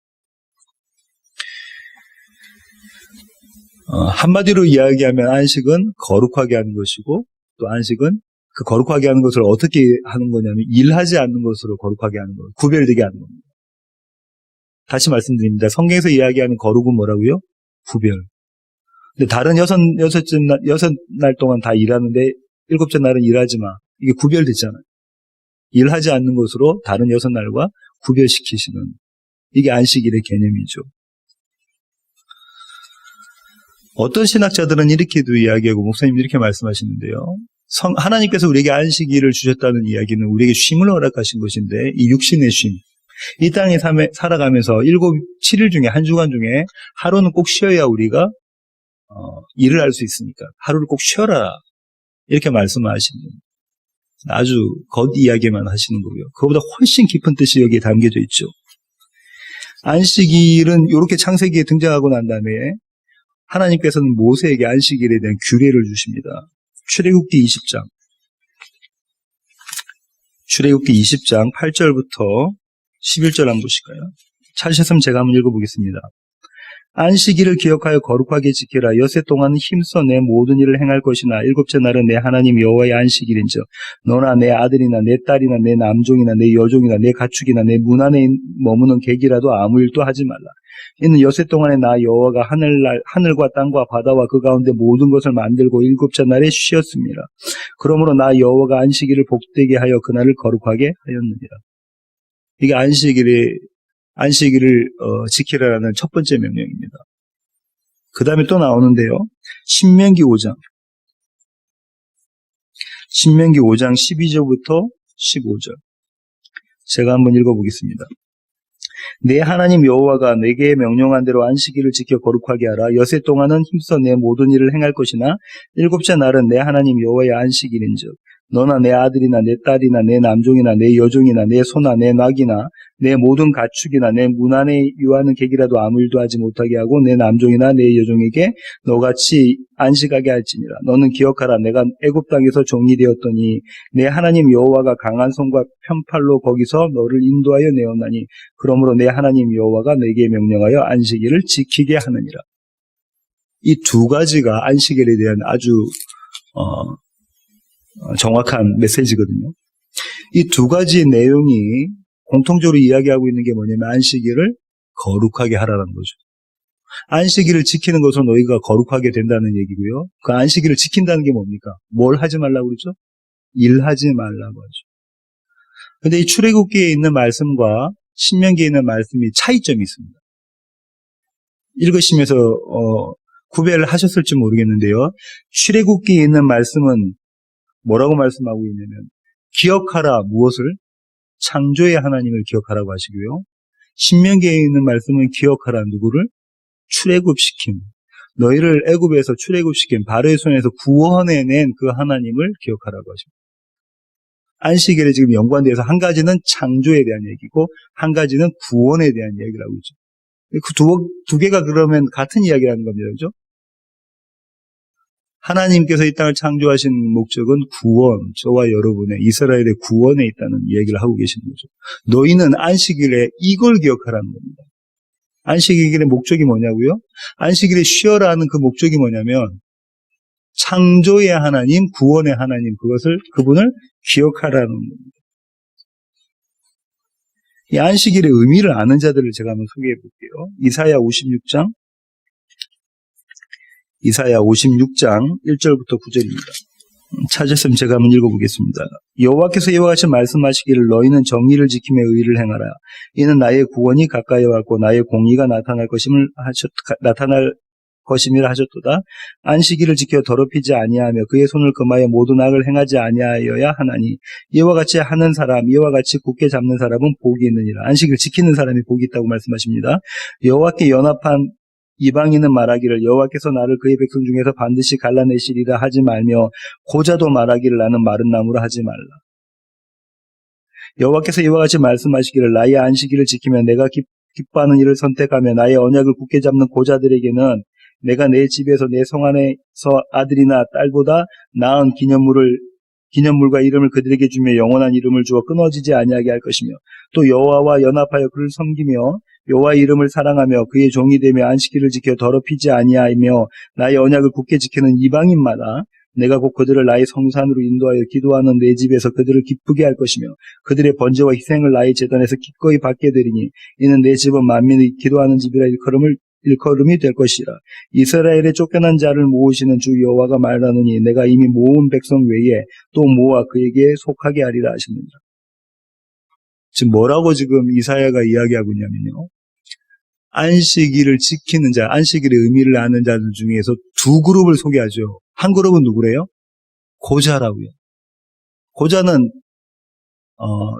한마디로 이야기하면 안식은 거룩하게 하는 것이고, 또 안식은 그 거룩하게 하는 것을 어떻게 하는 거냐면 일하지 않는 것으로 거룩하게 하는 거예요. 구별되게 하는 겁니다. 다시 말씀드립니다. 성경에서 이야기하는 거룩은 뭐라고요? 구별. 근데 다른 여섯 날 동안 다 일하는데 일곱째 날은 일하지 마. 이게 구별됐잖아요. 일하지 않는 것으로 다른 여섯 날과 구별시키시는, 이게 안식일의 개념이죠. 어떤 신학자들은 이렇게도 이야기하고 목사님도 이렇게 말씀하시는데요. 하나님께서 우리에게 안식일을 주셨다는 이야기는 우리에게 쉼을 허락하신 것인데, 이 육신의 쉼, 이 땅에 살아가면서 7일 중에 한 주간 중에 하루는 꼭 쉬어야 우리가 일을 할 수 있으니까 하루를 꼭 쉬어라, 이렇게 말씀하시는, 아주 겉 이야기만 하시는 거고요. 그거보다 훨씬 깊은 뜻이 여기에 담겨져 있죠. 안식일은 이렇게 창세기에 등장하고 난 다음에 하나님께서는 모세에게 안식일에 대한 규례를 주십니다. 출애굽기 20장 8절부터 11절 한번 보실까요? 찾으셨으면 제가 한번 읽어보겠습니다. 안식일을 기억하여 거룩하게 지키라. 엿새 동안은 힘써 내 모든 일을 행할 것이나 일곱째 날은 내 하나님 여호와의 안식일인즉 너나 내 아들이나 내 딸이나 내 남종이나 내 여종이나 내 가축이나 내 문 안에 머무는 객이라도 아무 일도 하지 말라. 이는 엿새 동안에 나 여호와가 하늘과 땅과 바다와 그 가운데 모든 것을 만들고 일곱째 날에 쉬었습니다. 그러므로 나 여호와가 안식일을 복되게 하여 그날을 거룩하게 하였느니라. 이게 안식일을 지키라는 첫 번째 명령입니다. 그 다음에 또 나오는데요. 신명기 5장 12절부터 15절. 제가 한번 읽어보겠습니다. 내 하나님 여호와가 내게 명령한 대로 안식일을 지켜 거룩하게 하라. 엿새 동안은 힘써 내 모든 일을 행할 것이나 일곱째 날은 내 하나님 여호와의 안식일인즉 너나 내 아들이나 내 딸이나 내 남종이나 내 여종이나 내 소나 내 낙이나 내 모든 가축이나 내 문 안에 유하는 객이라도 아무 일도 하지 못하게 하고 내 남종이나 내 여종에게 너같이 안식하게 할지니라. 너는 기억하라. 내가 애굽 땅에서 종이 되었더니 내 하나님 여호와가 강한 손과 편팔로 거기서 너를 인도하여 내었나니 그러므로 내 하나님 여호와가 내게 명령하여 안식일을 지키게 하느니라. 이 두 가지가 안식일에 대한 아주 정확한 메시지거든요. 이 두 가지의 내용이 공통적으로 이야기하고 있는 게 뭐냐면 안식일을 거룩하게 하라는 거죠. 안식일을 지키는 것으로 너희가 거룩하게 된다는 얘기고요. 그 안식일을 지킨다는 게 뭡니까? 뭘 하지 말라고 그러죠? 일하지 말라고 하죠. 근데 이 출애굽기에 있는 말씀과 신명기에 있는 말씀이 차이점이 있습니다. 읽으시면서 구별을 하셨을지 모르겠는데요. 출애굽기에 있는 말씀은 뭐라고 말씀하고 있냐면 기억하라. 무엇을? 창조의 하나님을 기억하라고 하시고요. 신명기에 있는 말씀은 기억하라. 누구를? 출애굽시킴. 너희를 애굽에서 출애굽시킨 바로의 손에서 구원해낸 그 하나님을 기억하라고 하십니다. 안식일에 지금 연관돼서 한 가지는 창조에 대한 얘기고 한 가지는 구원에 대한 얘기를 하고 있죠. 그 두 개가 그러면 같은 이야기라는 겁니다. 그죠? 하나님께서 이 땅을 창조하신 목적은 구원, 저와 여러분의 이스라엘의 구원에 있다는 이야기를 하고 계시는 거죠. 너희는 안식일에 이걸 기억하라는 겁니다. 안식일의 목적이 뭐냐고요? 안식일에 쉬어라 는 그 목적이 뭐냐면 창조의 하나님, 구원의 하나님, 그분을 기억하라는 겁니다. 이 안식일의 의미를 아는 자들을 제가 한번 소개해 볼게요. 이사야 56장 1절부터 9절입니다. 찾았으면 제가 한번 읽어보겠습니다. 여호와께서 이와 같이 말씀하시기를 너희는 정의를 지키며 의를 행하라. 이는 나의 구원이 가까이 왔고 나의 공의가 나타날 것임이라 하셨도다. 안식일을 지켜 더럽히지 아니하며 그의 손을 금하여 모든 악을 행하지 아니하여야 하나니 이와 같이 하는 사람, 이와 같이 굳게 잡는 사람은 복이 있느니라. 안식일을 지키는 사람이 복이 있다고 말씀하십니다. 여호와께 연합한 이방인은 말하기를 여호와께서 나를 그의 백성 중에서 반드시 갈라내시리라 하지 말며 고자도 말하기를 나는 마른 나무라 하지 말라. 여호와께서 이와 같이 말씀하시기를 나의 안식일을 지키며 내가 기뻐하는 일을 선택하며 나의 언약을 굳게 잡는 고자들에게는 내가 내 집에서 내 성 안에서 아들이나 딸보다 나은 기념물과 이름을 그들에게 주며 영원한 이름을 주어 끊어지지 아니하게 할 것이며 또 여호와와 연합하여 그를 섬기며 여호와의 이름을 사랑하며 그의 종이 되며 안식일을 지켜 더럽히지 아니하며 나의 언약을 굳게 지키는 이방인마다 내가 곧 그들을 나의 성산으로 인도하여 기도하는 내 집에서 그들을 기쁘게 할 것이며 그들의 번제와 희생을 나의 제단에서 기꺼이 받게 되리니 이는 내 집은 만민이 기도하는 집이라 일컬음이 될 것이라. 이스라엘의 쫓겨난 자를 모으시는 주 여호와가 말하노니 내가 이미 모은 백성 외에 또 모아 그에게 속하게 하리라 하시느니라. 지금 뭐라고 지금 이사야가 이야기하고 있냐면요. 안식일을 지키는 자, 안식일의 의미를 아는 자들 중에서 두 그룹을 소개하죠. 한 그룹은 누구래요? 고자라고요. 고자는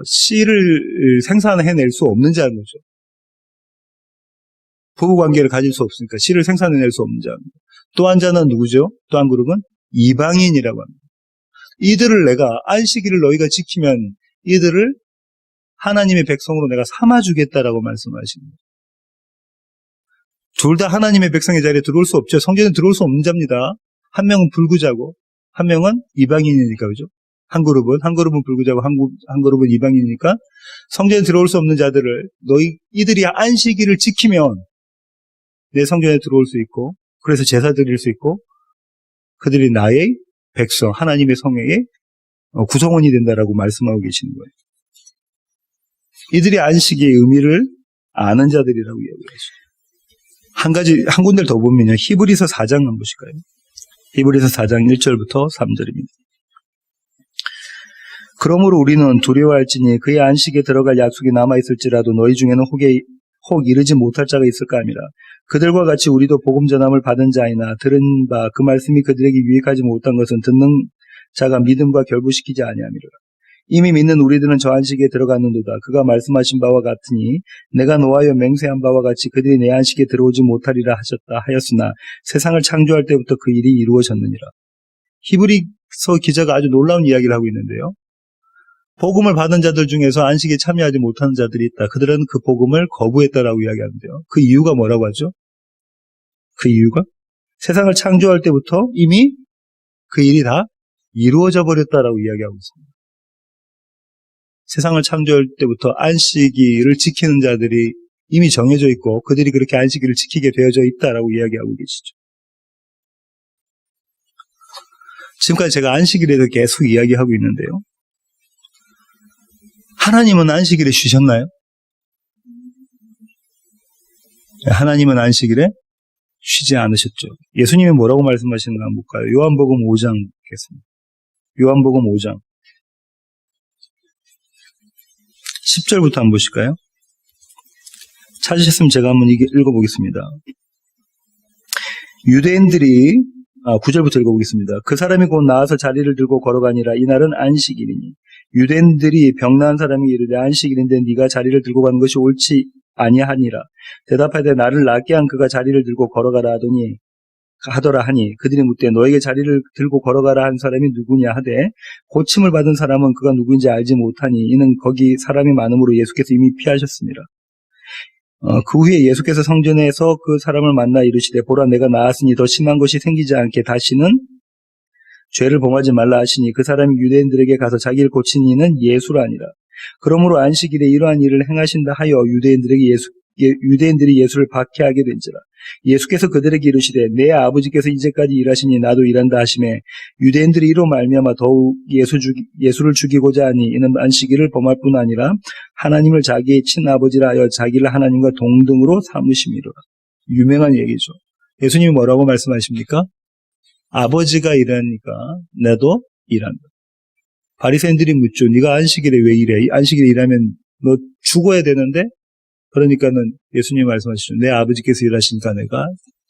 씨를 생산해낼 수 없는 자인 거죠. 부부관계를 가질 수 없으니까 씨를 생산해낼 수 없는 자입니다. 또 한 자는 누구죠? 또 한 그룹은 이방인이라고 합니다. 이들을 내가 안식일을 너희가 지키면 이들을 하나님의 백성으로 내가 삼아주겠다라고 말씀하십니다. 둘 다 하나님의 백성의 자리에 들어올 수 없죠. 성전에 들어올 수 없는 자입니다. 한 명은 불구자고 한 명은 이방인이니까 그죠? 한 그룹은 불구자고 한 그룹은 이방인이니까 성전에 들어올 수 없는 자들을 이들이 안식일을 지키면 내 성전에 들어올 수 있고 그래서 제사 드릴 수 있고 그들이 나의 백성 하나님의 성회의 구성원이 된다라고 말씀하고 계시는 거예요. 이들이 안식의 의미를 아는 자들이라고 이야기하죠. 한 군데를 더 보면요. 히브리서 4장 한번 보실까요? 히브리서 4장 1절부터 3절입니다. 그러므로 우리는 두려워할지니 그의 안식에 들어갈 약속이 남아있을지라도 너희 중에는 혹 이르지 못할 자가 있을까 함이라. 그들과 같이 우리도 복음 전함을 받은 자이나 들은 바 그 말씀이 그들에게 유익하지 못한 것은 듣는 자가 믿음과 결부시키지 아니함이라. 이미 믿는 우리들은 저 안식에 들어갔는도다. 그가 말씀하신 바와 같으니 내가 노하여 맹세한 바와 같이 그들이 내 안식에 들어오지 못하리라 하였으나 세상을 창조할 때부터 그 일이 이루어졌느니라. 히브리서 기자가 아주 놀라운 이야기를 하고 있는데요. 복음을 받은 자들 중에서 안식에 참여하지 못하는 자들이 있다. 그들은 그 복음을 거부했다라고 이야기하는데요. 그 이유가 뭐라고 하죠? 그 이유가 세상을 창조할 때부터 이미 그 일이 다 이루어져 버렸다라고 이야기하고 있습니다. 세상을 창조할 때부터 안식일을 지키는 자들이 이미 정해져 있고 그들이 그렇게 안식일을 지키게 되어져 있다라고 이야기하고 계시죠. 지금까지 제가 안식일에 대해서 계속 이야기하고 있는데요. 하나님은 안식일에 쉬셨나요? 하나님은 안식일에 쉬지 않으셨죠. 예수님이 뭐라고 말씀하시는가 한번 볼까요? 요한복음 5장 보겠습니다. 요한복음 5장 10절부터 한번 보실까요? 찾으셨으면 제가 한번 읽어보겠습니다. 유대인들이 9절부터 읽어보겠습니다. 그 사람이 곧 나와서 자리를 들고 걸어가니라. 이날은 안식일이니 유대인들이 병나은 사람이 이르되 안식일인데 네가 자리를 들고 가는 것이 옳지 아니하니라. 대답하되 나를 낫게 한 그가 자리를 들고 걸어가라 하더라 하니 그들이 묻되 너에게 자리를 들고 걸어가라 한 사람이 누구냐 하되 고침을 받은 사람은 그가 누구인지 알지 못하니 이는 거기 사람이 많음으로 예수께서 이미 피하셨습니다. 그 후에 예수께서 성전에서 그 사람을 만나 이르시되 보라 내가 나았으니 더 심한 것이 생기지 않게 다시는 죄를 범하지 말라 하시니 그 사람이 유대인들에게 가서 자기를 고친 이는 예수라 아니라. 그러므로 안식일에 이러한 일을 행하신다 하여 유대인들이 예수를 박해하게 된지라. 예수께서 그들에게 이르시되 내 아버지께서 이제까지 일하시니 나도 일한다 하시매 유대인들이 이로 말미암아 더욱 예수를 죽이고자 하니 이는 안식일을 범할 뿐 아니라 하나님을 자기의 친아버지라 하여 자기를 하나님과 동등으로 삼으심이로라. 유명한 얘기죠. 예수님이 뭐라고 말씀하십니까? 아버지가 일하니까 나도 일한다. 바리새인들이 묻죠. 네가 안식일에 왜 일해? 안식일에 일하면 너 죽어야 되는데? 그러니까는 예수님이 말씀하시죠. 내 아버지께서 일하시니까 내가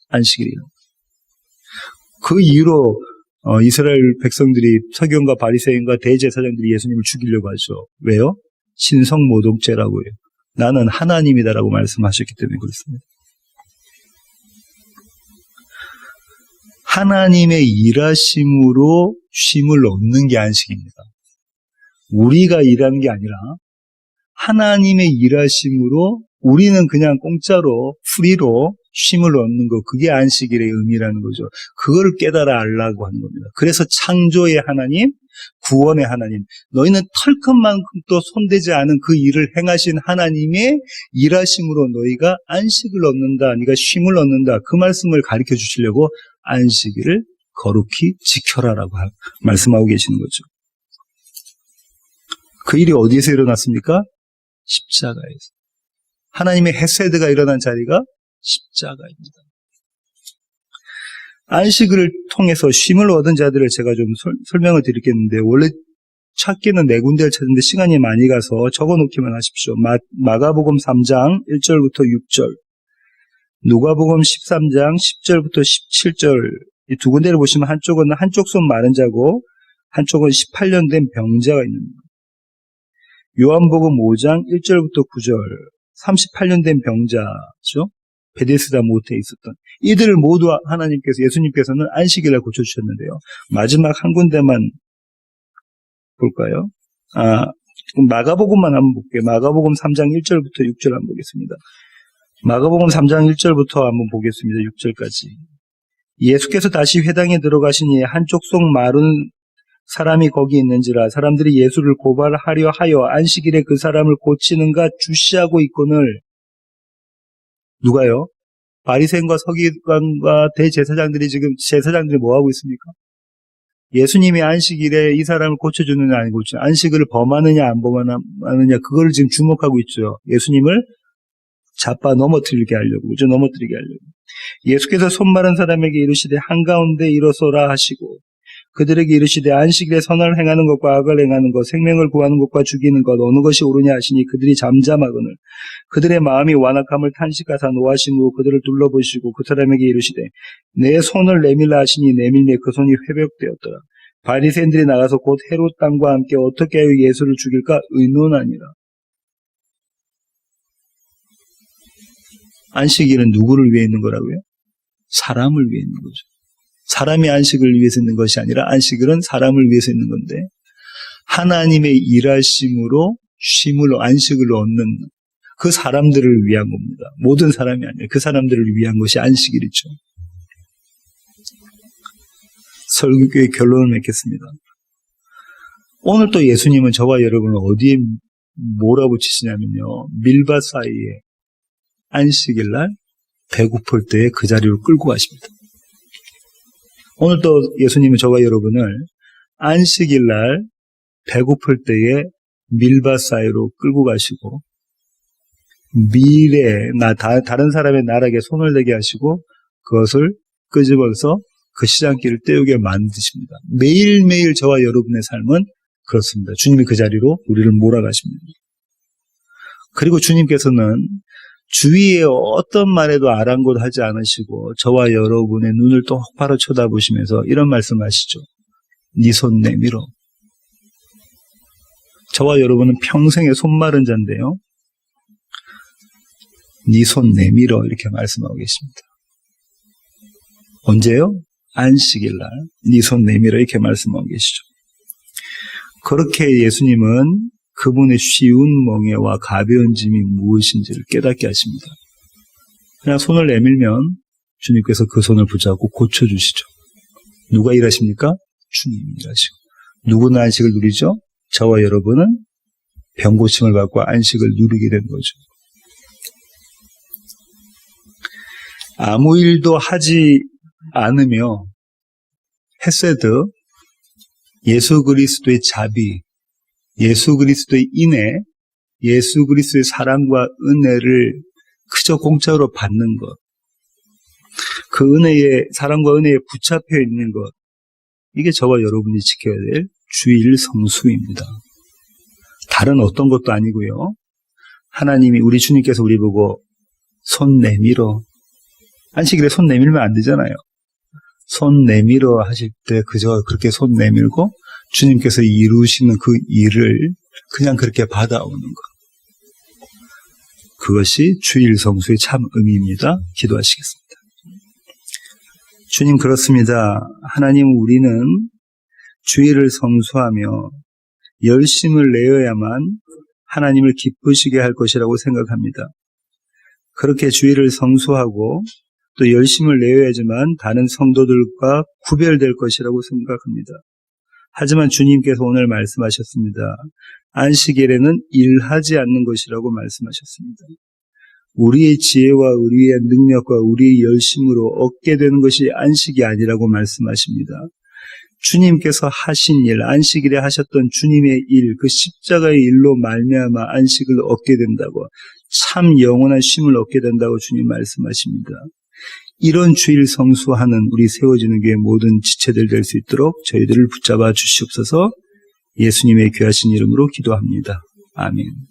안식일에 일한다. 그 이유로 이스라엘 백성들이 서기관과 바리새인과 대제사장들이 예수님을 죽이려고 하죠. 왜요? 신성모독죄라고 해요. 나는 하나님이다라고 말씀하셨기 때문에 그렇습니다. 하나님의 일하심으로 쉼을 얻는 게 안식입니다. 우리가 일하는 게 아니라 하나님의 일하심으로 우리는 그냥 공짜로 프리로 쉼을 얻는 거, 그게 안식일의 의미라는 거죠. 그걸 깨달아 알라고 하는 겁니다. 그래서 창조의 하나님, 구원의 하나님, 너희는 털끝만큼도 손대지 않은 그 일을 행하신 하나님의 일하심으로 너희가 안식을 얻는다, 네가 쉼을 얻는다, 그 말씀을 가르쳐 주시려고 안식일을 거룩히 지켜라라고 말씀하고 계시는 거죠. 그 일이 어디에서 일어났습니까? 십자가에서. 하나님의 헤세드가 일어난 자리가 십자가입니다. 안식을 통해서 쉼을 얻은 자들을 제가 좀 설명을 드리겠는데, 원래 찾기는 네 군데를 찾는데 시간이 많이 가서 적어놓기만 하십시오. 마가복음 3장 1절부터 6절, 누가복음 13장 10절부터 17절, 이 두 군데를 보시면 한쪽 손 마른 자고 한쪽은 18년 된 병자가 있는 거예요. 요한복음 5장 1절부터 9절, 38년 된 병자죠. 베데스다 못에 있었던 이들을 모두 예수님께서는 안식일날 고쳐주셨는데요. 마지막 한 군데만 볼까요? 그럼 마가복음만 한번 볼게요. 마가복음 3장 1절부터 6절 한번 보겠습니다. 마가복음 3장 1절부터 한번 보겠습니다. 6절까지. 예수께서 다시 회당에 들어가시니 한쪽 손 마른 사람이 거기 있는지라 사람들이 예수를 고발하려 하여 안식일에 그 사람을 고치는가 주시하고 있거늘. 누가요? 바리새인과 서기관과 대제사장들이 지금 제사장들이 뭐 하고 있습니까? 예수님이 안식일에 이 사람을 고쳐주느냐 안 고쳐주느냐, 안식일을 범하느냐 안 범하느냐, 그걸 지금 주목하고 있죠. 예수님을 잡아 넘어뜨리게 하려고, 그죠? 넘어뜨리게 하려고. 예수께서 손 마른 사람에게 이르시되 한가운데 일어서라 하시고 그들에게 이르시되 안식일에 선을 행하는 것과 악을 행하는 것, 생명을 구하는 것과 죽이는 것 어느 것이 옳으냐 하시니 그들이 잠잠하거늘 그들의 마음이 완악함을 탄식하사 노하심으로 그들을 둘러보시고 그 사람에게 이르시되 내 손을 내밀라 하시니 내밀매 그 손이 회복되었더라. 바리새인들이 나가서 곧 헤롯 땅과 함께 어떻게 하여 예수를 죽일까 의논하니라. 안식일은 누구를 위해 있는 거라고요? 사람을 위해 있는 거죠. 사람이 안식을 위해서 있는 것이 아니라 안식일은 사람을 위해서 있는 건데, 하나님의 일하심으로 쉼을, 안식을 얻는 그 사람들을 위한 겁니다. 모든 사람이 아니에요. 그 사람들을 위한 것이 안식일이죠. 설교의 결론을 맺겠습니다. 오늘 또 예수님은 저와 여러분을 어디에 몰아붙이시냐면요, 밀밭 사이에 안식일날 배고플 때에 그 자리로 끌고 가십니다. 오늘 또 예수님은 저와 여러분을 안식일날 배고플 때에 밀밭 사이로 끌고 가시고 다른 사람의 나락에 손을 대게 하시고 그것을 끄집어서 그 시장길을 때우게 만드십니다. 매일매일 저와 여러분의 삶은 그렇습니다. 주님이 그 자리로 우리를 몰아가십니다. 그리고 주님께서는 주위에 어떤 말에도 아랑곳하지 않으시고 저와 여러분의 눈을 똑바로 쳐다보시면서 이런 말씀하시죠. 네 손 내밀어. 저와 여러분은 평생에 손 마른 자인데요. 네 손 내밀어 이렇게 말씀하고 계십니다. 언제요? 안식일날 네 손 내밀어 이렇게 말씀하고 계시죠. 그렇게 예수님은 그분의 쉬운 멍에와 가벼운 짐이 무엇인지를 깨닫게 하십니다. 그냥 손을 내밀면 주님께서 그 손을 붙잡고 고쳐주시죠. 누가 일하십니까? 주님이 일하시고. 누구는 안식을 누리죠? 저와 여러분은 병고침을 받고 안식을 누리게 된 거죠. 아무 일도 하지 않으며 헤세드, 예수 그리스도의 자비, 예수 그리스도의 인애, 예수 그리스도의 사랑과 은혜를 그저 공짜로 받는 것, 그 은혜의 사랑과 은혜에 붙잡혀 있는 것, 이게 저와 여러분이 지켜야 될 주일 성수입니다. 다른 어떤 것도 아니고요. 하나님이, 우리 주님께서 우리 보고 손 내밀어. 안식일에 손 내밀면 안 되잖아요. 손 내밀어 하실 때 그저 그렇게 손 내밀고 주님께서 이루시는 그 일을 그냥 그렇게 받아오는 것. 그것이 주일 성수의 참 의미입니다. 기도하시겠습니다. 주님, 그렇습니다. 하나님, 우리는 주일을 성수하며 열심을 내어야만 하나님을 기쁘시게 할 것이라고 생각합니다. 그렇게 주일을 성수하고 또 열심을 내어야지만 다른 성도들과 구별될 것이라고 생각합니다. 하지만 주님께서 오늘 말씀하셨습니다. 안식일에는 일하지 않는 것이라고 말씀하셨습니다. 우리의 지혜와 우리의 능력과 우리의 열심으로 얻게 되는 것이 안식이 아니라고 말씀하십니다. 주님께서 하신 일, 안식일에 하셨던 주님의 일, 그 십자가의 일로 말미암아 안식을 얻게 된다고, 참 영원한 쉼을 얻게 된다고 주님 말씀하십니다. 이런 주일 성수하는 우리 세워지는 교회 모든 지체들 될 수 있도록 저희들을 붙잡아 주시옵소서. 예수님의 귀하신 이름으로 기도합니다. 아멘.